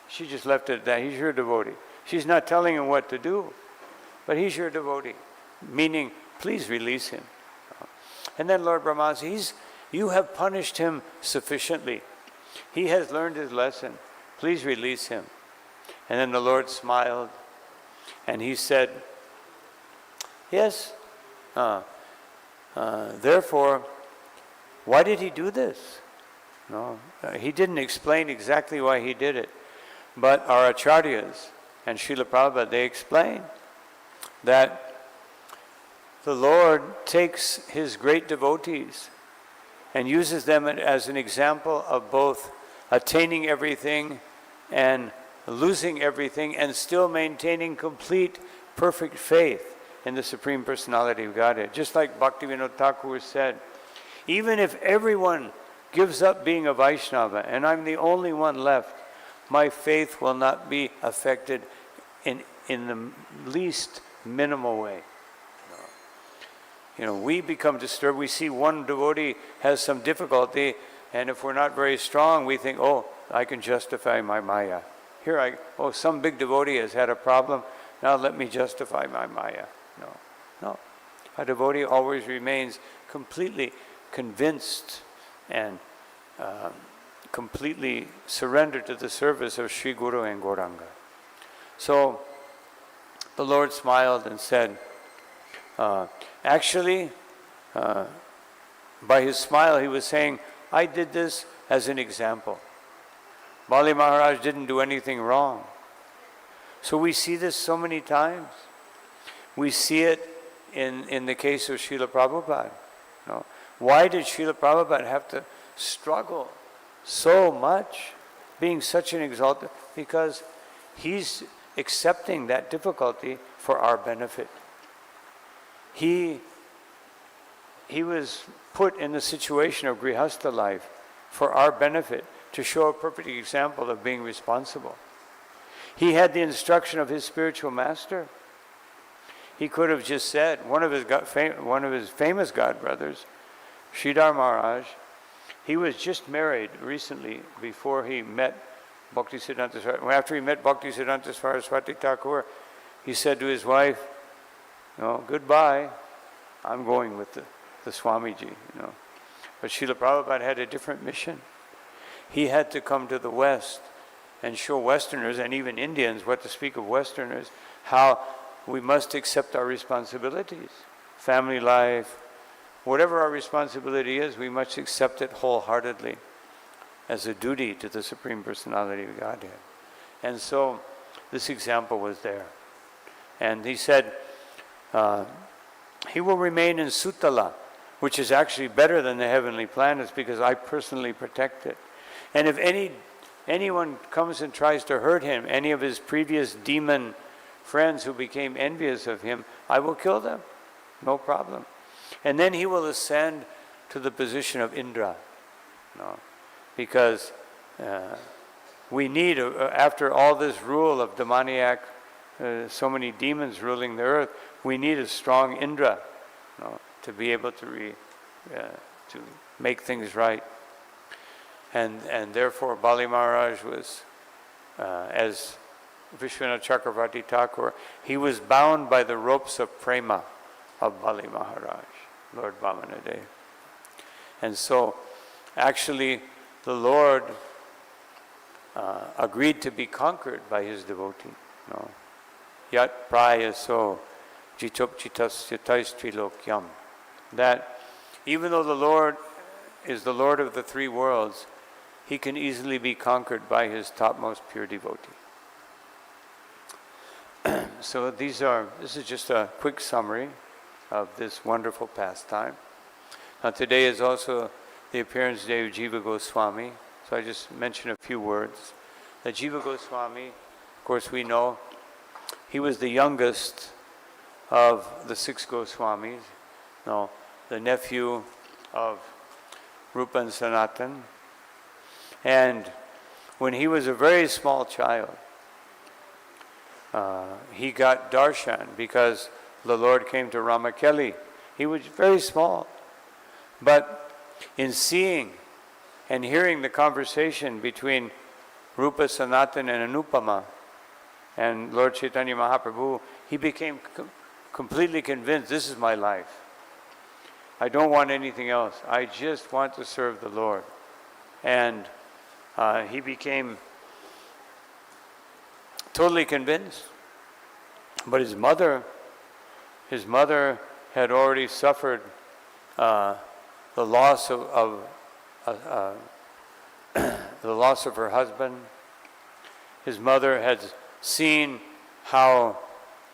She just left it at that. He's your devotee. She's not telling him what to do. but he's your devotee, meaning, please release him. And then Lord Brahma says, you have punished him sufficiently. He has learned his lesson. Please release him. And then the Lord smiled, and he said, yes, therefore, why did he do this? No, he didn't explain exactly why he did it. But our acharyas and Srila Prabhupada, they explain that the Lord takes his great devotees and uses them as an example of both attaining everything and losing everything and still maintaining complete, perfect faith in the Supreme Personality of Godhead. Just like Bhaktivinoda Thakur said, even if everyone gives up being a Vaishnava and I'm the only one left, my faith will not be affected in the least minimal way. You know, we become disturbed. We see one devotee has some difficulty, and if we're not very strong, we think, oh, I can justify my Maya. Some big devotee has had a problem, now let me justify my Maya. No. A devotee always remains completely convinced and completely surrendered to the service of Sri Guru and Gauranga. So the Lord smiled and said, actually, by his smile, he was saying, I did this as an example. Bali Maharaj didn't do anything wrong. So we see this so many times. We see it in the case of Srila Prabhupada. Why did Srila Prabhupada have to struggle so much, being such an exalted? Because he's accepting that difficulty for our benefit. He was put in the situation of Grihastha life for our benefit, to show a perfect example of being responsible. He had the instruction of his spiritual master. He could have just said, one of his famous godbrothers, Sridhar Maharaj, he was just married recently before he met Bhaktisiddhanta Saraswati. After he met Bhaktisiddhanta Saraswati Thakur, he said to his wife, goodbye, I'm going with the Swamiji. But Srila Prabhupada had a different mission. He had to come to the West and show Westerners, and even Indians, what to speak of Westerners, how we must accept our responsibilities. Family life, whatever our responsibility is, we must accept it wholeheartedly as a duty to the Supreme Personality of Godhead. And so this example was there. And he said, he will remain in Sutala, which is actually better than the heavenly planets because I personally protect it. And if anyone comes and tries to hurt him, any of his previous demon friends who became envious of him, I will kill them, no problem. And then he will ascend to the position of Indra, because we need, after all this rule of demoniac, so many demons ruling the earth, we need a strong Indra to be able to make things right. And therefore Bali Maharaj was, as Vishwanath Chakravarti Thakur, he was bound by the ropes of prema of Bali Maharaj, Lord Vamanadeva. And so actually the Lord agreed to be conquered by his devotee. Yat prayaso jitop chitasya trilokyam. That even though the Lord is the Lord of the three worlds, he can easily be conquered by his topmost pure devotee. So this is just a quick summary of this wonderful pastime. Now today is also the appearance day of Jiva Goswami, so I just mention a few words. The Jiva Goswami, of course we know, he was the youngest of the 6 Goswamis, the nephew of Rupa and Sanatan. And when he was a very small child, he got darshan because the Lord came to Ramakeli. He was very small. But in seeing and hearing the conversation between Rupa, Sanatan, and Anupama, And Lord Chaitanya Mahaprabhu, he became completely convinced, this is my life. I don't want anything else. I just want to serve the Lord. And he became totally convinced. But his mother had already suffered the loss of the loss of her husband. His mother had seen how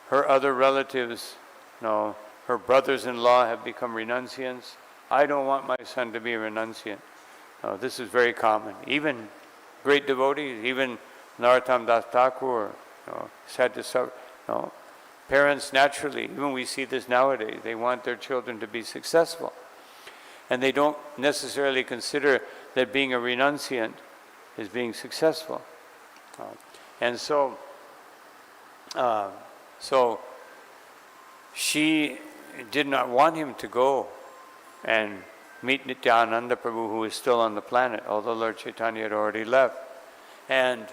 her other relatives, her brothers-in-law have become renunciants. I don't want my son to be a renunciant. This is very common. Even great devotees, even Narottam Das Thakur, had to suffer. Parents naturally, even we see this nowadays, they want their children to be successful. And they don't necessarily consider that being a renunciant is being successful. And so she did not want him to go and meet Nityananda Prabhu, who is still on the planet, although Lord Chaitanya had already left. And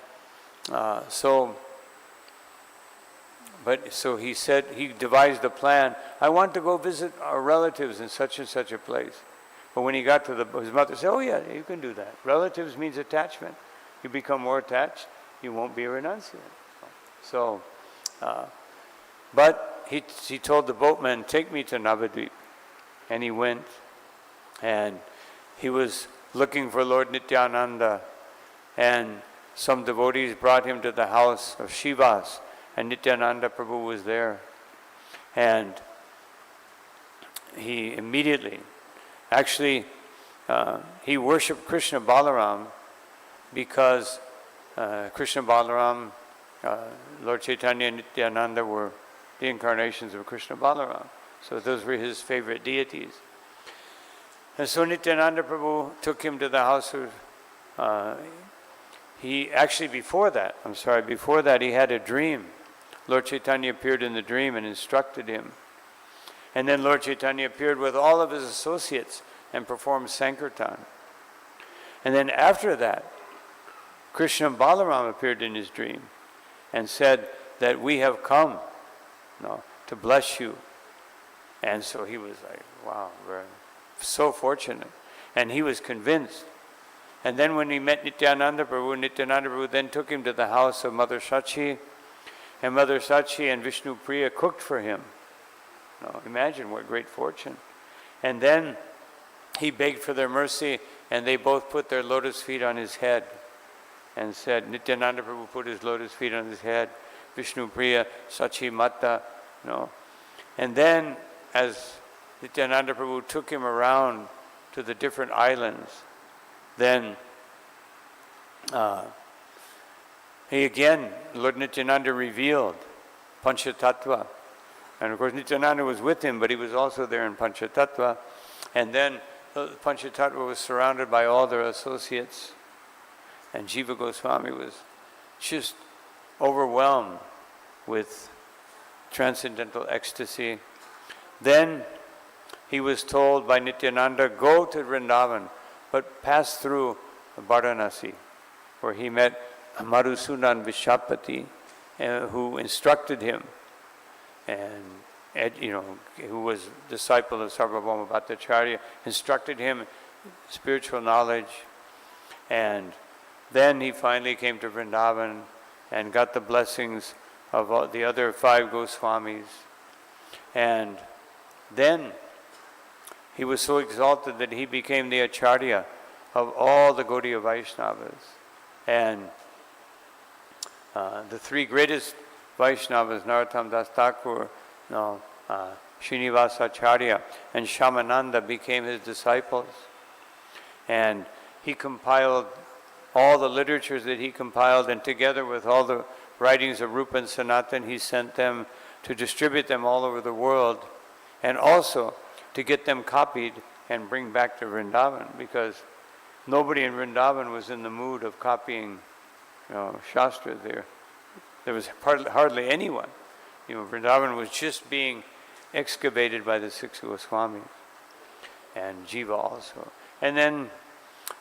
so he said, he devised a plan. I want to go visit our relatives in such and such a place. But when he got to his mother said, oh yeah, you can do that. Relatives means attachment. You become more attached, you won't be a renunciant. So, but he told the boatman, take me to Navadvip. And he went, and he was looking for Lord Nityananda, and some devotees brought him to the house of Shivas, and Nityananda Prabhu was there. And he immediately, actually, he worshipped Krishna Balaram because Krishna Balaram, Lord Chaitanya and Nityananda were the incarnations of Krishna Balaram. So those were his favorite deities. And so Nityananda Prabhu took him to the house of, before that he had a dream. Lord Chaitanya appeared in the dream and instructed him. And then Lord Chaitanya appeared with all of his associates and performed Sankirtan. And then after that, Krishna Balaram appeared in his dream and said that we have come to bless you. And so he was like, wow, we're so fortunate. And he was convinced. And then when he met Nityananda Prabhu then took him to the house of Mother Sachi. And Mother Sachi and Vishnu Priya cooked for him. Imagine what great fortune. And then he begged for their mercy, and they both put their lotus feet on his head and said, Nityananda Prabhu put his lotus feet on his head, Vishnu Priya, Sachi Mata, And then as Nityananda Prabhu took him around to the different islands, then Lord Nityananda revealed Panchatattva. And of course Nityananda was with him, but he was also there in Panchatattva. And then Panchatattva was surrounded by all their associates. And Jiva Goswami was just overwhelmed with transcendental ecstasy. Then he was told by Nityananda, go to Vrindavan, but pass through Varanasi, where he met Madhusudan Vishapati, who instructed him, and who was disciple of Sarvabhauma Bhattacharya, instructed him spiritual knowledge. And then he finally came to Vrindavan and got the blessings of all the other 5 Goswamis. And then he was so exalted that he became the Acharya of all the Gaudiya Vaishnavas. And the 3 greatest Vaishnavas, Narottam Das Thakur, Srinivasa Acharya, and Shamananda became his disciples. And he compiled all the literatures that he compiled, and together with all the writings of Rupa and Sanatan, he sent them to distribute them all over the world, and also to get them copied and bring back to Vrindavan, because nobody in Vrindavan was in the mood of copying Shastra there. There was hardly anyone. Vrindavan was just being excavated by the 6 Goswamis, and Jiva also. And then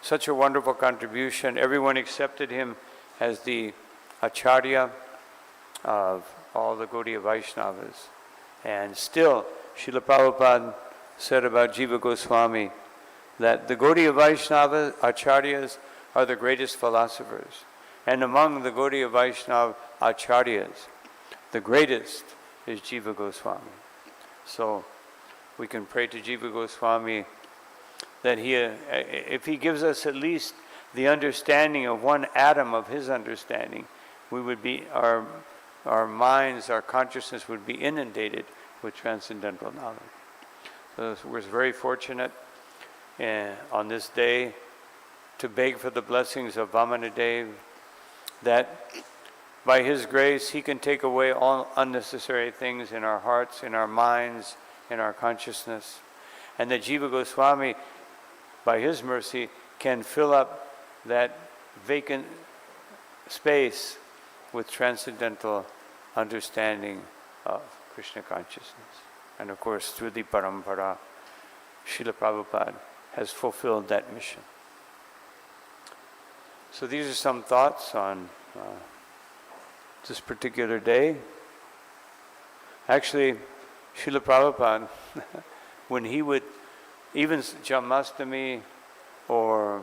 such a wonderful contribution. Everyone accepted him as the Acharya of all the Gaudiya Vaishnavas. And still, Srila Prabhupada said about Jiva Goswami that the Gaudiya Vaishnava acharyas are the greatest philosophers. And among the Gaudiya Vaishnava acharyas, the greatest is Jiva Goswami. So we can pray to Jiva Goswami that if he gives us at least the understanding of one atom of his understanding, we would be, our minds, our consciousness would be inundated with transcendental knowledge. So we're very fortunate on this day to beg for the blessings of Vamanadeva, that by his grace he can take away all unnecessary things in our hearts, in our minds, in our consciousness, and that Jiva Goswami, by his mercy, can fill up that vacant space with transcendental understanding of Krishna consciousness. And of course, through the parampara, Srila Prabhupada has fulfilled that mission. So these are some thoughts on this particular day. Actually, Srila Prabhupada, when he would, even Janmashtami or,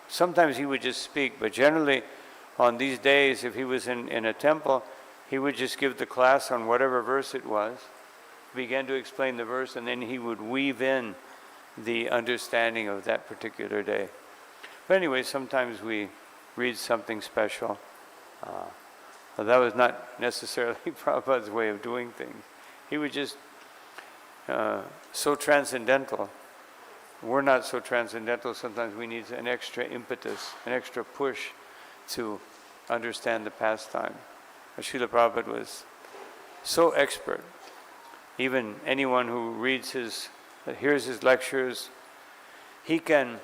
sometimes he would just speak, but generally on these days, if he was in a temple, he would just give the class on whatever verse it was, began to explain the verse, and then he would weave in the understanding of that particular day. But anyway, sometimes we read something special. But that was not necessarily Prabhupada's way of doing things. He was just so transcendental. We're not so transcendental. Sometimes we need an extra impetus, an extra push to understand the pastime. Srila Prabhupada was so expert. Even anyone who hears his lectures, he can,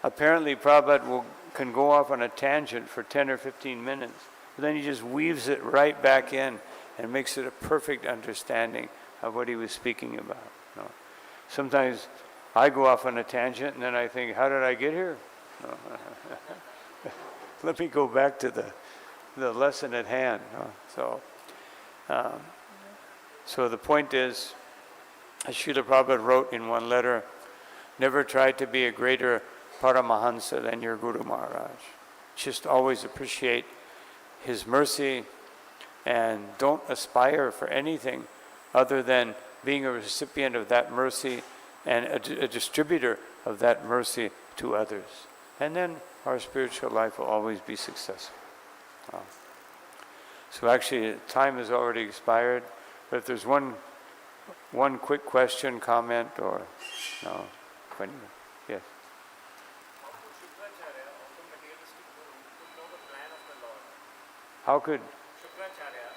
apparently Prabhupada can go off on a tangent for 10 or 15 minutes, but then he just weaves it right back in and makes it a perfect understanding of what he was speaking about. Sometimes I go off on a tangent and then I think, how did I get here? Let me go back to the lesson at hand. So the point is, as Srila Prabhupada wrote in one letter, never try to be a greater Paramahansa than your Guru Maharaj. Just always appreciate his mercy and don't aspire for anything other than being a recipient of that mercy and a distributor of that mercy to others. And then our spiritual life will always be successful. So actually, time has already expired, but if there's one quick question, comment, or no, yes. How could Shukracharya,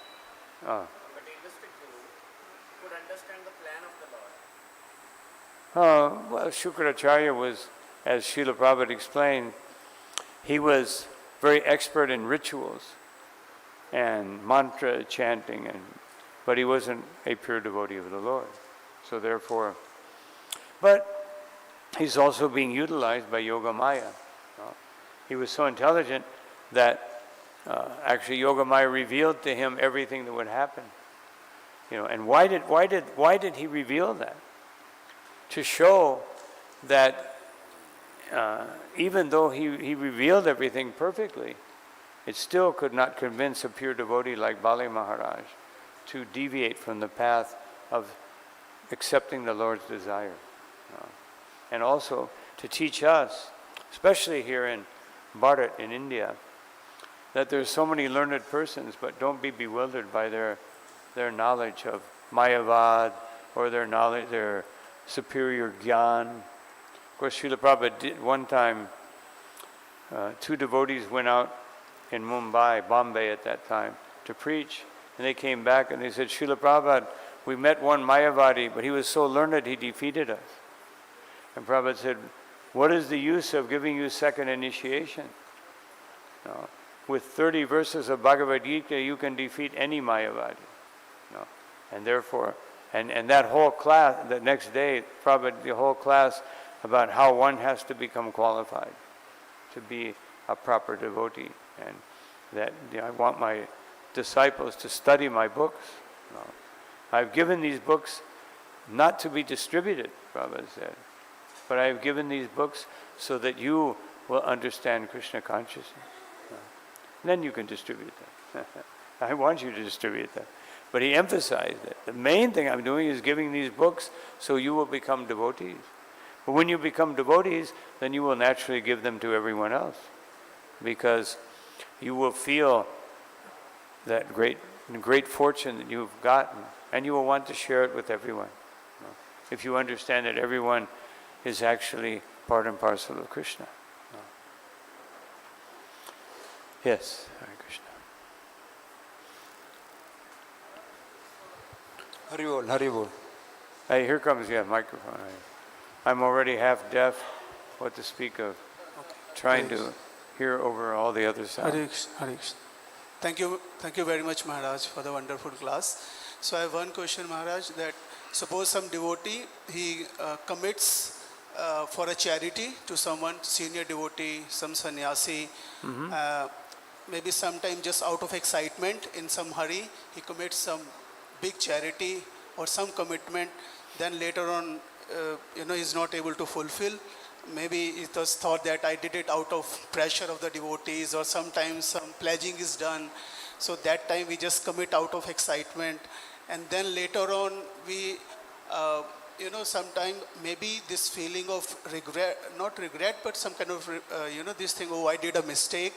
a materialistic guru, could understand the plan of the Lord? Well, Shukracharya was, as Srila Prabhupada explained, he was very expert in rituals and mantra chanting, but he wasn't a pure devotee of the Lord. So therefore, but he's also being utilized by Yoga Maya. He was so intelligent that actually Yoga Maya revealed to him everything that would happen. And why did he reveal that? To show that even though he revealed everything perfectly, it still could not convince a pure devotee like Bali Maharaj to deviate from the path of accepting the Lord's desire. And also to teach us, especially here in Bharat, in India, that there's so many learned persons, but don't be bewildered by their knowledge of Mayavad or their superior Gyan. Of course, Srila Prabhupada did one time, two devotees went out in Mumbai, Bombay at that time, to preach, and they came back and they said, Srila Prabhupada, we met one Mayavadi, but he was so learned he defeated us. And Prabhupada said, what is the use of giving you second initiation? With 30 verses of Bhagavad Gita, you can defeat any Mayavadi. And therefore, and that whole class, the next day, Prabhupada, the whole class about how one has to become qualified to be a proper devotee, and that I want my disciples to study my books. I've given these books not to be distributed, Prabhupada said, but I've given these books so that you will understand Krishna consciousness. Then you can distribute them. I want you to distribute them. But he emphasized that the main thing I'm doing is giving these books so you will become devotees. But when you become devotees, then you will naturally give them to everyone else, because you will feel that great fortune that you've gotten, and you will want to share it with everyone. If you understand that everyone is actually part and parcel of Krishna. Yes, Hare Krishna.
Haribol, Haribol.
Hey, here comes the microphone. I'm already half deaf, what to speak of trying to hear over all the other sounds.
Hare Krishna, Hare Krishna. Thank you very much, Maharaj, for the wonderful class. So I have one question, Maharaj, that suppose some devotee, he commits for a charity to someone, senior devotee, some sannyasi, maybe sometime just out of excitement, in some hurry, he commits some big charity or some commitment, then later on, he's not able to fulfill. Maybe it was thought that I did it out of pressure of the devotees, or sometimes some pledging is done. So that time we just commit out of excitement. And then later on we, sometime maybe this feeling of regret, not regret, but some kind of, this thing, oh, I did a mistake,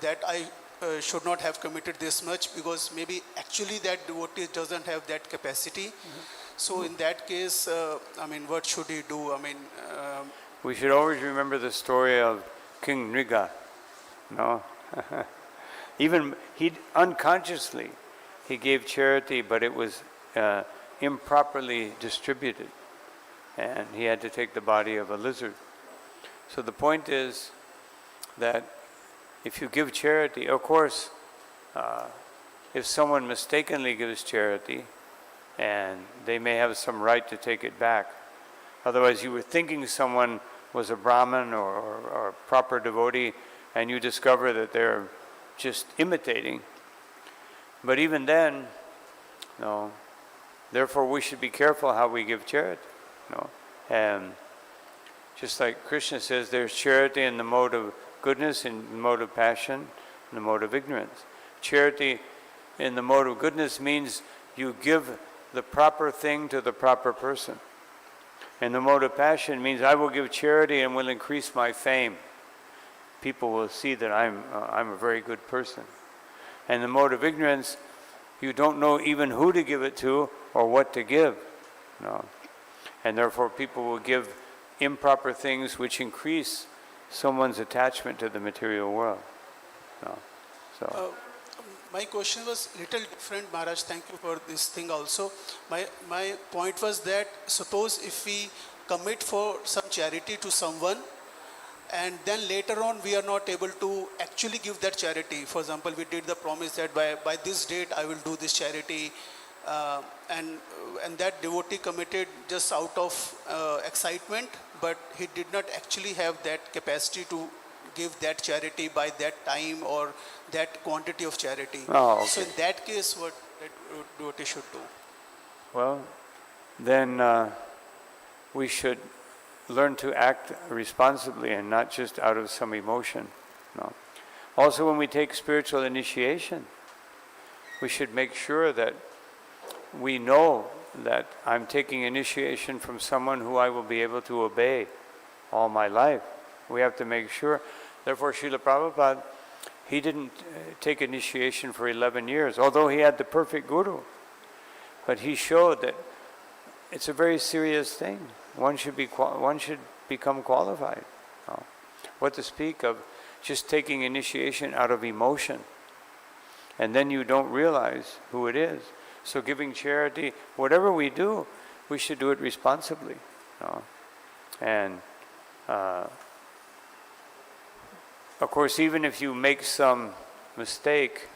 that I should not have committed this much, because maybe actually that devotee doesn't have that capacity. So in that case, what should he do?
We should always remember the story of King Nriga. No? Even he unconsciously, he gave charity, but it was improperly distributed. And he had to take the body of a lizard. So the point is that if you give charity, of course, if someone mistakenly gives charity, and they may have some right to take it back. Otherwise, you were thinking someone was a Brahmin or a proper devotee, and you discover that they're just imitating. But even then, no. Therefore, we should be careful how we give charity. No, and just like Krishna says, there's charity in the mode of goodness, in the mode of passion, in the mode of ignorance. Charity in the mode of goodness means you give the proper thing to the proper person. And the mode of passion means I will give charity and will increase my fame. People will see that I'm a very good person. And the mode of ignorance, you don't know even who to give it to or what to give. No. And therefore people will give improper things which increase someone's attachment to the material world. No. So.
My question was little different, Maharaj. Thank you for this thing also. My point was that suppose if we commit for some charity to someone, and then later on we are not able to actually give that charity. For example, we did the promise that by this date I will do this charity, and that devotee committed just out of excitement, but he did not actually have that capacity to give that charity by that time or that quantity of charity.
Oh, okay.
So in that case, what that devotee should do?
Well, then we should learn to act responsibly and not just out of some emotion. No. Also, when we take spiritual initiation, we should make sure that we know that I'm taking initiation from someone who I will be able to obey all my life. We have to make sure. Therefore, Srila Prabhupada, he didn't take initiation for 11 years, although he had the perfect guru. But he showed that it's a very serious thing. One should become qualified. No. What to speak of just taking initiation out of emotion, and then you don't realize who it is. So giving charity, whatever we do, we should do it responsibly. No. And of course, even if you make some mistake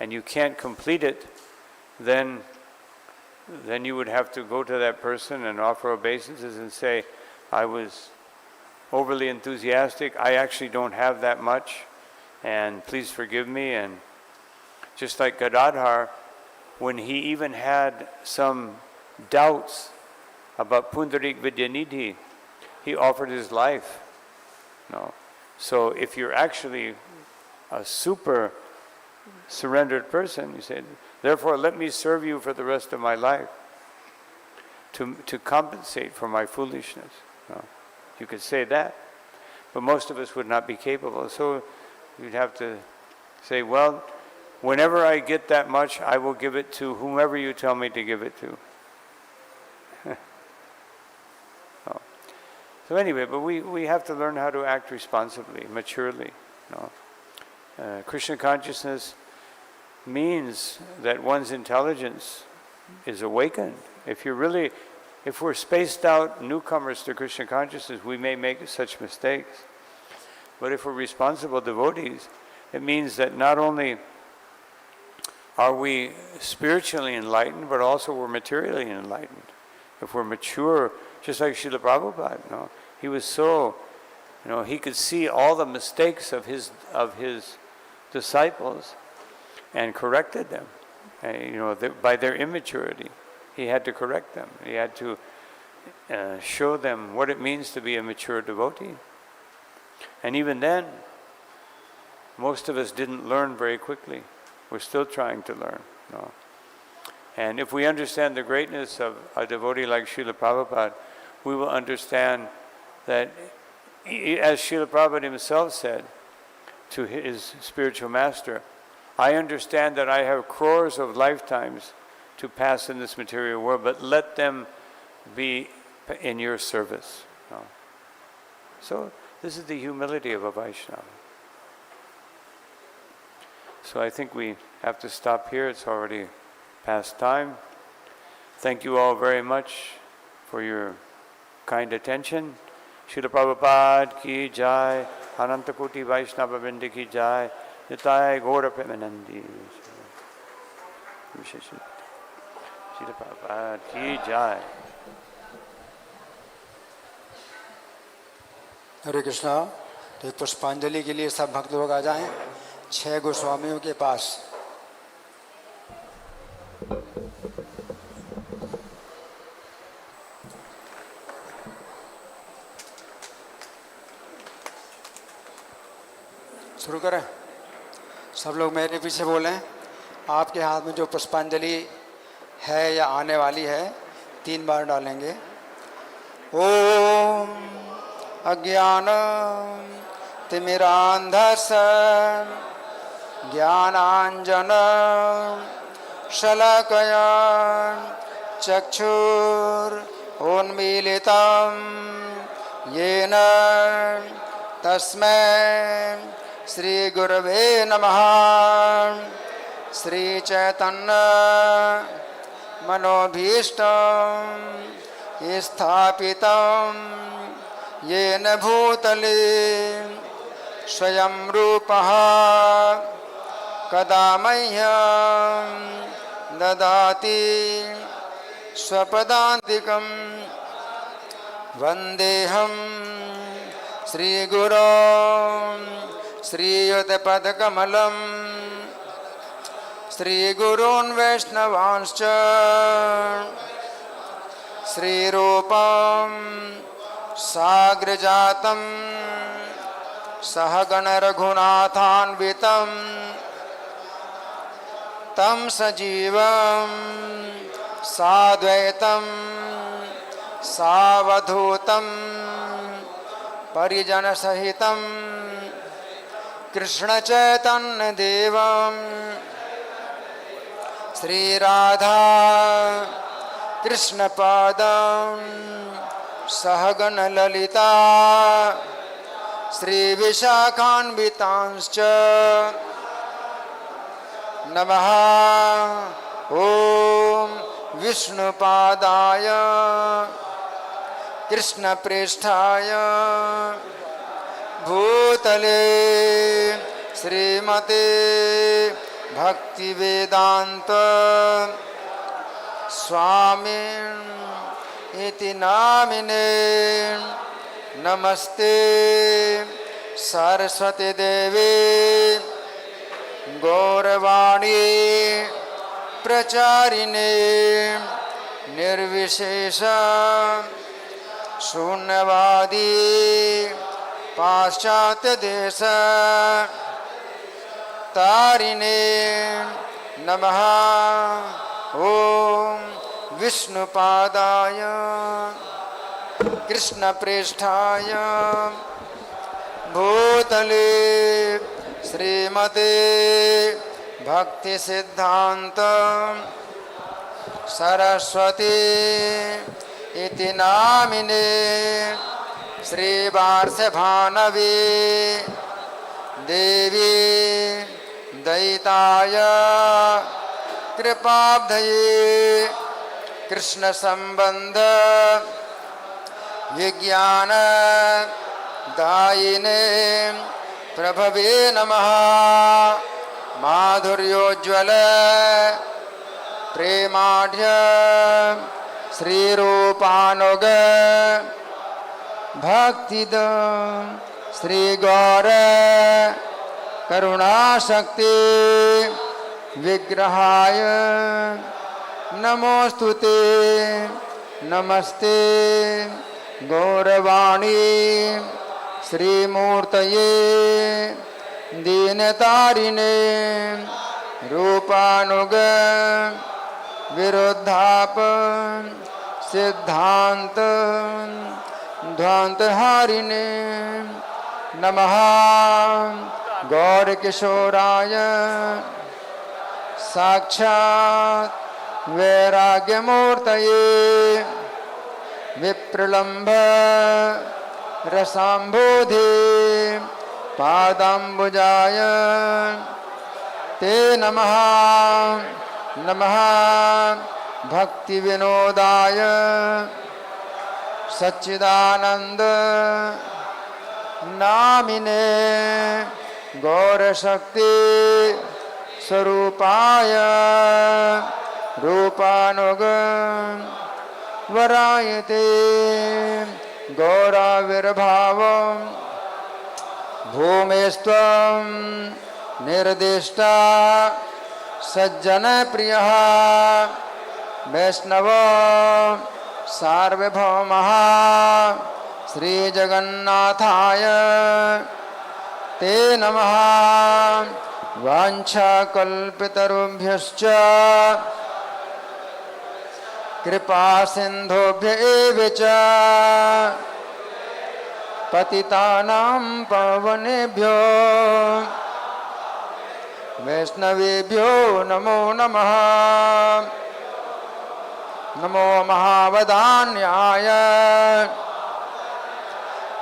and you can't complete it, then you would have to go to that person and offer obeisances and say, I was overly enthusiastic. I actually don't have that much, and please forgive me. And just like Gadadhar, when he even had some doubts about Pundarik Vidyanidhi, he offered his life. No. So if you're actually a super surrendered person, you say, therefore let me serve you for the rest of my life to compensate for my foolishness. No. You could say that, but most of us would not be capable. So you'd have to say, well, whenever I get that much, I will give it to whomever you tell me to give it to. Oh. So anyway, but we have to learn how to act responsibly, maturely. No? Krishna consciousness means that one's intelligence is awakened. If we're spaced out newcomers to Krishna consciousness, we may make such mistakes. But if we're responsible devotees, it means that not only are we spiritually enlightened, but also we're materially enlightened. If we're mature, just like Srila Prabhupada, no? He was so, he could see all the mistakes of his disciples and corrected them. By their immaturity, he had to correct them. He had to show them what it means to be a mature devotee. And even then, most of us didn't learn very quickly. We're still trying to learn. No? And if we understand the greatness of a devotee like Srila Prabhupada, we will understand that, as Srila Prabhupada himself said to his spiritual master, I understand that I have crores of lifetimes to pass in this material world, but let them be in your service. No? So this is the humility of a Vaishnava. So I think we have to stop here. It's already past time. Thank you all very much for your kind attention. Srila Prabhupada ki jai, Anantakoti Vaishnava Vrinda ki jai, Nitai Gaura Premanandi. Srila Prabhupada ki jai.
हरे कृष्णा। तो पुष्पांजलि के लिए सब भक्त लोग आ जाएं 6 गोस्वामियों के पास। शुरू करें। सब लोग मेरे पीछे बोलें। आपके हाथ में जो पुष्पांजलि है या आने वाली है 3 बार डालेंगे। ओम अज्ञान तिमिरांधस्य ज्ञानांजन शलाकया चक्षुरुन्मीलितं येन तस्मै श्री गुरवे नमः। श्री चैतन्य मनोभीष्टं स्थापितं येन भूतले स्वयं रूपः कदा मह्यं ददाति स्वपदान्तिकं। वन्देऽहं श्रीगुरो श्रीयुतपदकमलं श्रीगुरून् वैष्णवांश्च श्रीरूपं साग्रजातं सहगणरघुनाथान्वितं तं सजीवं साद्वैतं सावधूतं परिजनसहितं कृष्णचैतन्यदेवं श्रीराधा कृष्णपादं सहगणललिता श्रीविशाखान्वितांश्च नमः। ॐ विष्णुपादाय कृष्णप्रेष्ठाय भूतले श्रीमते भक्तिवेदान्त स्वामी इति नामिने नमस्ते सरस्वती देवी गौरवाणी प्रचारिणे निर्विशेष शून्यवादी पाश्चात्य देश तारिणे नमः। ओम विष्णुपादाय कृष्णप्रेष्ठाय भूतले श्रीमते भक्ति सिद्धांत सरस्वती इति नामिने श्रीवार्षभानवे देवी दयिताय कृपाब्धये कृष्ण संबंध विज्ञान दायिने प्रभवे नमः। माधुर्योज्वल प्रेमाढ्य श्रीरूपानुग भक्तिद श्री गौर करुणाशक्ति विग्रहाय नमोस्तुते। नमस्ते गौरवाणी श्रीमूर्तये दीनतारिणे रूपानुग विरुद्धाप सिद्धांत ध्वांतहारिणे नमः। गौर किशोराय साक्षात् वैराग्यमूर्तये विप्रलम्भ रसाम्बोधे पादाम्बुजाय ते नमः। नमः भक्ति विनोदाय सच्चिदानंद नामिने गौरशक्ति स्वरूपाय रूपानुग वरायते गौराविर्भावं भूमेस्त्वं निर्दिष्टा सज्जन प्रियः वैष्णव सार्वभौमः श्रीजगन्नाथाय ते नमः। वाञ्छाकल्पितरुभ्यश्च कृपा सिन्धुभ्य एव च पतितानां पावनेभ्यो वैष्णवेभ्यो नमो नमः। नमो महावदान्याय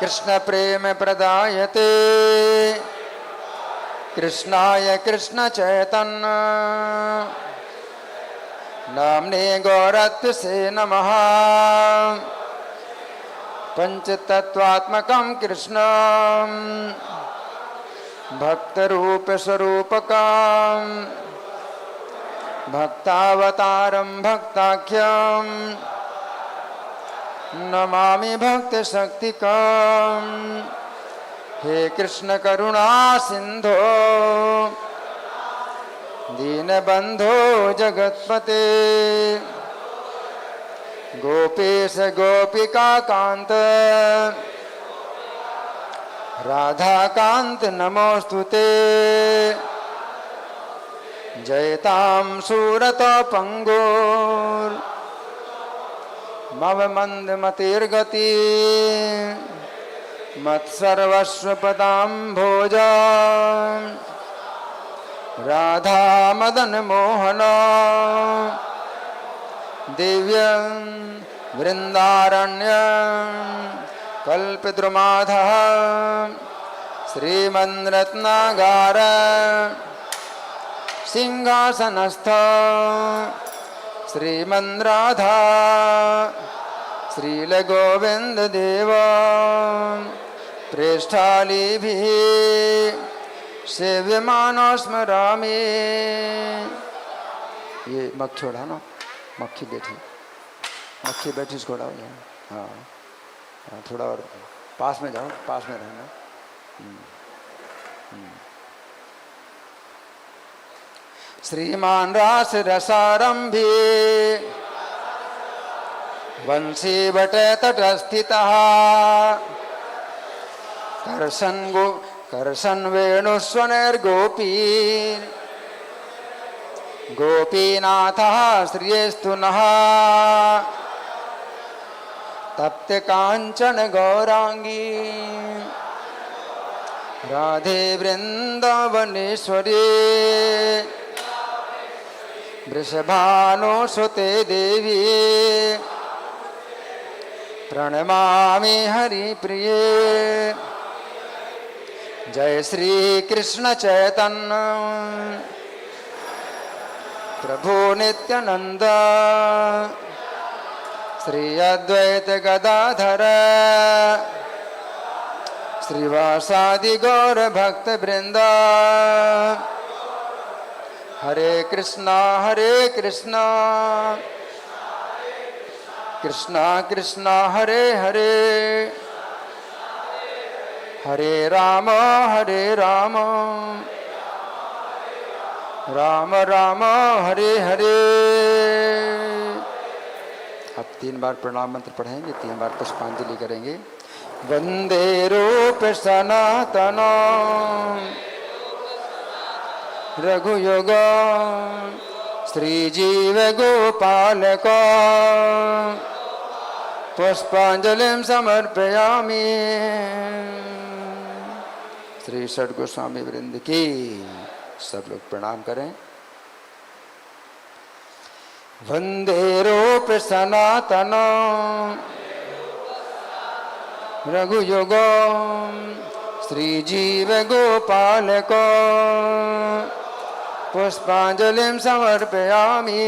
कृष्ण प्रेम प्रदायते कृष्णाय कृष्ण चैतन्य नाम्ने गौरत्व से नमः। पंचतत्वात्मकं कृष्णं भक्तरूप स्वरूपकं भक्तावतारं भक्ताख्यं नमामि भक्तशक्तिकं। हे कृष्ण करुणा सिंधो दीनबंधो जगत्पते गोपेश गोपिका कांत राधा कांत नमोस्तुते। जयतां सूरत पंगुर मव मंद मतिर्गति मत्सर्वस्व पदाम्भोज राधा मदन मोहन दिव्य वृंदारण्य कल्पद्रुमाधः श्रीमन्रत्नागार सिंहासनस्थ श्रीमन्राधा श्रीलगोविंद देव प्रेष्ठालीभिः सेव्यमानो स्मरामि। ये मक्खी उड़ा ना, मक्खी बैठी इसको उड़ाओ। हाँ हाँ, थोड़ा और पास में जाओ, पास में रहना। श्रीमान रास रसारंभी वंशी बटे तटस्थितः करसन वेणुस्वनैर्गोपी गोपीनाथः श्रियेस्तु नः तप्त कांचन गौरांगी राधे वृंदावनेश्वरी वृषभानुसुते देवी प्रणमामि हरिप्रिये। जय श्री कृष्ण चैतन्य प्रभु नित्यानंद श्री अद्वैत गदाधर श्रीवासादि गौर भक्त वृंदा। हरे कृष्णा कृष्णा कृष्णा हरे हरे हरे राम राम राम हरे हरे। अब 3 बार प्रणाम मंत्र पढ़ेंगे, 3 बार पुष्पांजलि करेंगे। वंदे रूप सनातन रघुयुग श्रीजीव गोपालक पुष्पांजलिं समर्पयामि। श्री षड गोस्वामी वृंद की। सब लोग प्रणाम करें। वंदे रूप सनातन रघुयुग श्रीजीव गोपालक पुष्पांजलिं समर्पयामि।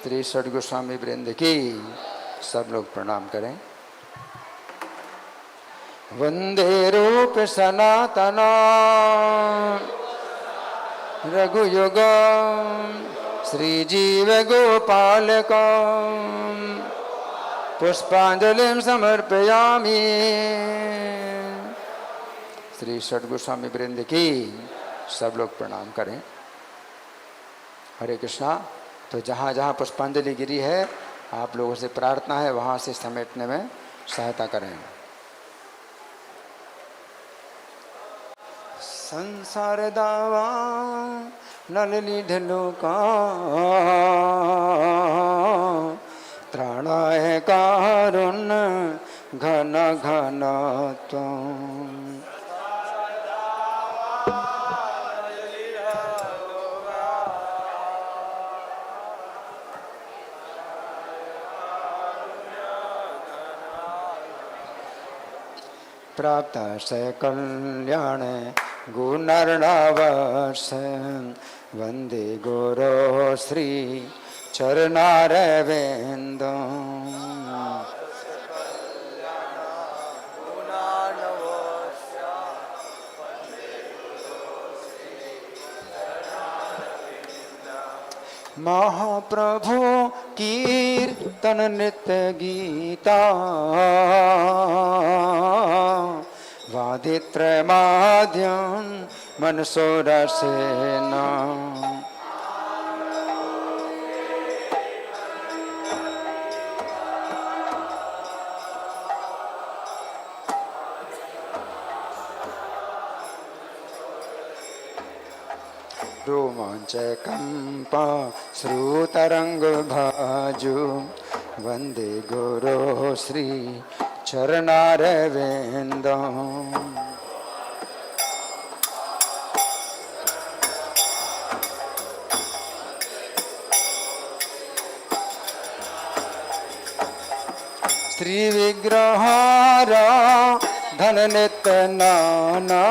श्री षड गोस्वामी वृंद की। सब लोग प्रणाम करें। वंदे रूप सनातन रघुयुग श्रीजीव गोपालक पुष्पांजलिं समर्पयामि। श्री षड गोस्वामी वृंद की। सब लोग प्रणाम करें। हरे कृष्णा। तो जहाँ जहाँ पुष्पांजलि गिरी है, आप लोगों से प्रार्थना है वहाँ से समेटने में सहायता करें। संसार दावा नलली ढलोका त्राणाय कारुण घन घन त्वं। प्राप्त से कल्याण गुणर्णवश वंदे गुरो श्री चरणारविंद। महाप्रभु कीर्तन नित्य गीता वादित्र माध्यम मनसो रसेना। रोमांच कंपा श्रुतरंग भाजु वंदे गुरो श्री चरणारविंद। श्री विग्रहारा धन नित्य नाना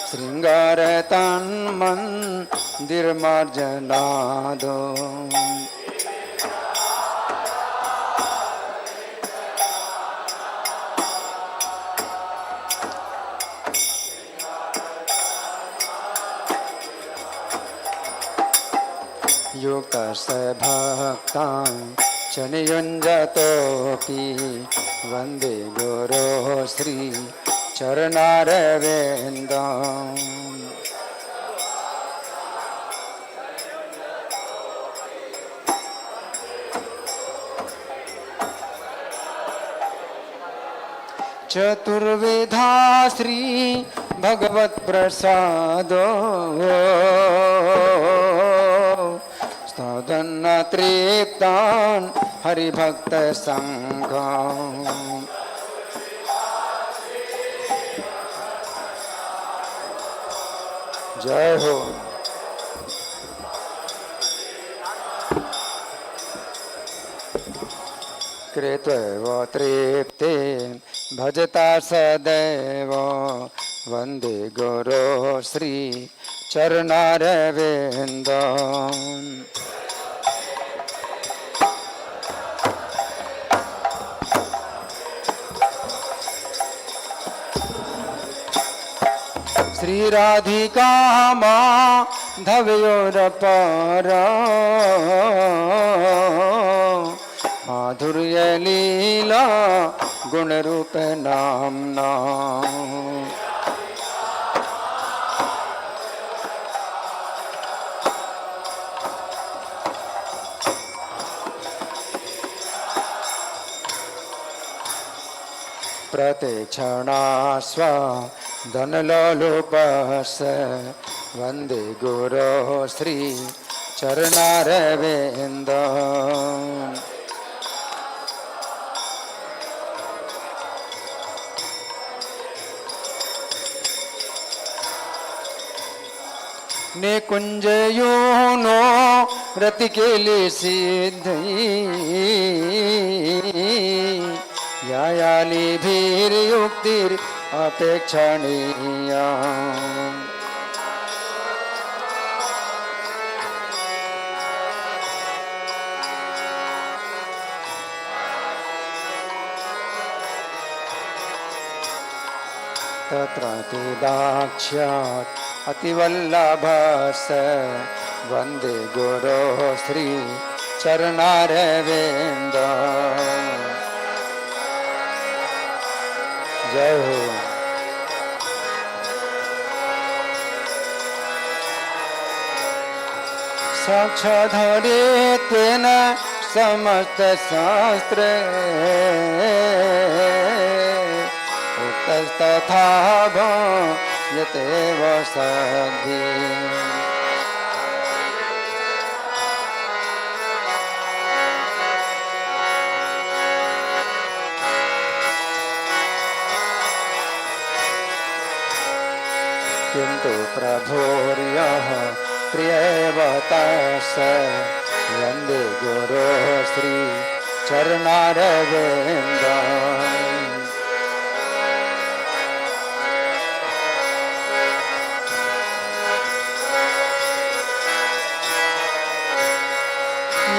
श्रृंगार तन मंदिर मार्जना दो। युक्त से भक्ता चनियुञ्जतोऽपि वन्दे गुरो श्री चरणारविन्दम् चतुर्विधा श्री भगवत प्रसादो स्तदन्न तृप्तान् हरिभक्त संघम् जय हो। कृत्वैव तृप्ते भजता सदैव वन्दे गुरो श्री चरणारविन्दम् श्री राधिका माधवयोरपारा माधुर्य लीला गुणरूप नाम्ना प्रत्यक्षणा धनलोलुपस वन्दे गुरो श्री चरणारविन्दम् निकुञ्जयोनो रतिकेली सिद्धि यायालिभिर्युक्तिर् अपेक्षणीया तत्र तु दाक्ष्यात् अतिवल्लभस वन्दे गुरो श्री चरणारविन्दम् जय हो। साक्षाधरे तेन समस्त शास्त्र उक्तस्तथा यतेव सद्धि किन्तु प्रभोर्यः प्रियवतास वन्दे गुरो श्री चरणारविन्दम्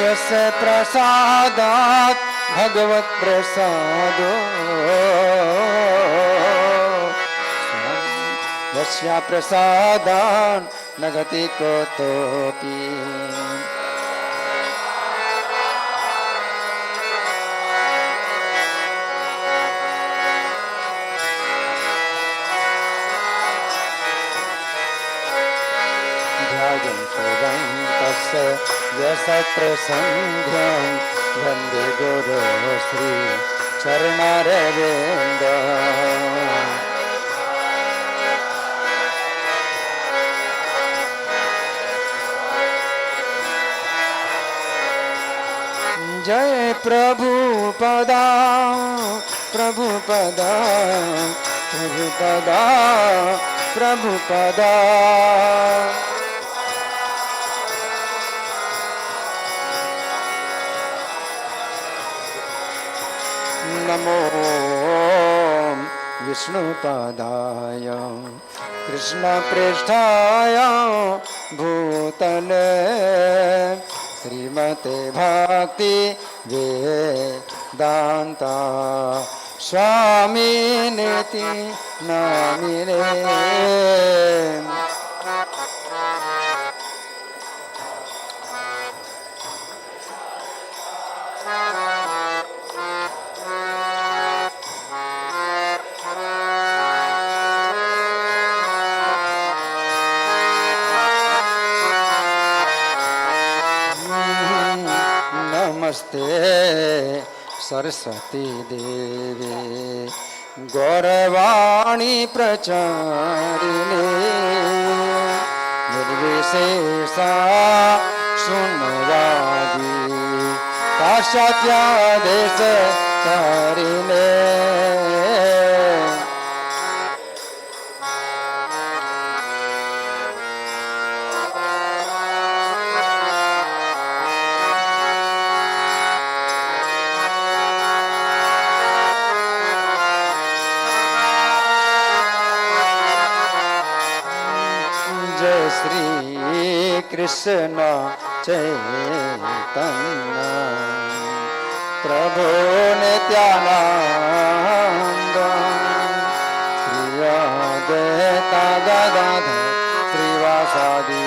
यस्य प्रसादात् भगवत् प्रसादो यस्या प्रसादान् न गति कुतोऽपि तस्य यशत्रसन्ध्यं वन्दे गुरो श्री चरणारविन्दम् जय प्रभुपदा प्रभुपदा प्रभुपदा प्रभुपदा नमो विष्णुपदाय कृष्णपृष्ठाय भूतले श्रीमते भक्ति वेदांता स्वामिनेति नामिने। नमस्ते सरस्वती देवी गौरवाणी प्रचारिणे निर्विशेषा शून्यवादी पाश्चात्यादेश तारिणे जय श्री कृष्ण चैतन्य प्रभु नित्यानंद श्री अद्वैता गदाधर श्रीवासादि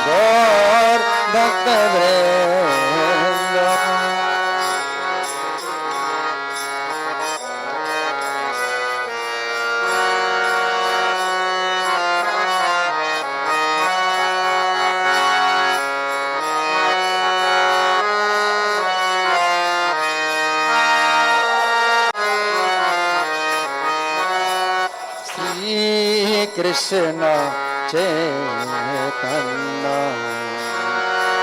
गौर भक्तवृंद कृष्ण चैतन्य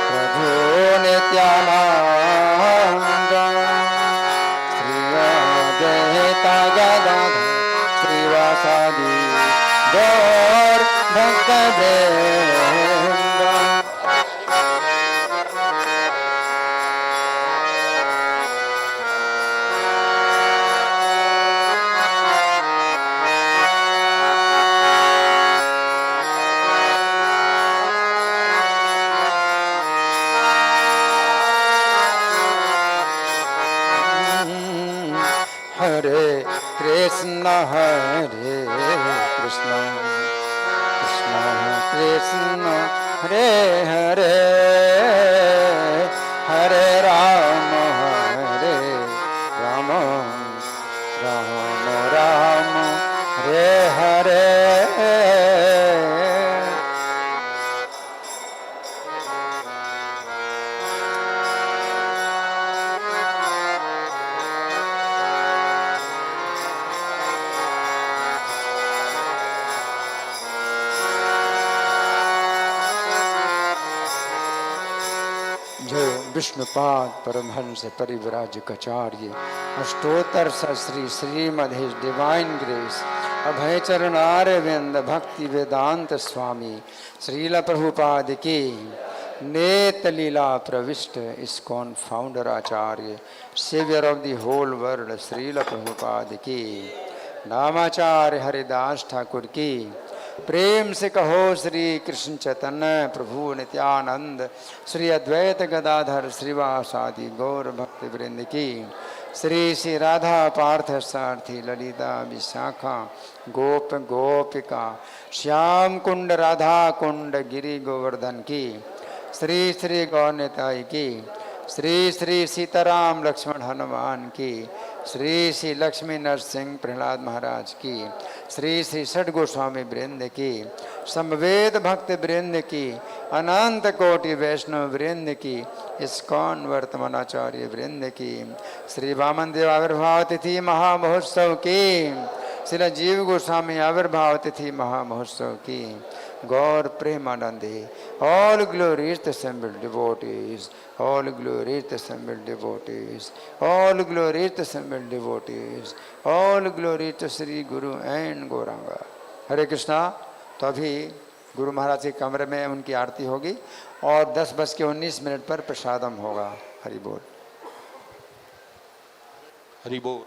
प्रभु नित्यानंद श्री अद्वैता गदाधर श्रीवासादि गौर भक्तवृंद हरे कृष्ण कृष्ण कृष्ण हरे हरे हरे राम राम राम हरे हरे विष्णुपाद परमहंस परिव्राजकाचार्य अष्टोत्तर Shri Srimad his divine grace Abhay Charanaravinda Bhaktivedanta Swami Srila Prabhupada की नेत लीला प्रविष्ट ISKCON founder acharya saviour of the whole world Srila Prabhupada की नामाचार्य हरिदास ठाकुर की प्रेम से कहो श्री कृष्ण चैतन्य प्रभु नित्यानंद श्री अद्वैत गदाधर श्रीवासादि गौर भक्त वृंद की श्री श्री राधा पार्थ सारथी ललिता विशाखा गोप गोपिका श्याम कुंड राधा कुंड गिरि गोवर्धन की श्री श्री गौरताई की श्री श्री सीताराम लक्ष्मण हनुमान की श्री श्री लक्ष्मी नरसिंह प्रहलाद महाराज की श्री श्री षड गोस्वामी वृंद की समवेद भक्त वृंद की अनंत कोटि वैष्णव वृंद की इस्कॉन वर्तमानाचार्य वृंद की श्री वामन देव आविर्भाव तिथि महामहोत्सव की श्री जीव गोस्वामी आविर्भाव तिथि महामहोत्सव की गौर प्रेमानंदे all glories the assembled devotees, all glories the assembled devotees, all glories the assembled devotees, all glories to Sri Guru and Gauranga. हरे कृष्णा। तो अभी गुरु महाराज के कमरे में उनकी आरती होगी और 10:19 पर प्रसादम होगा। हरि बोल।
हरि बोल।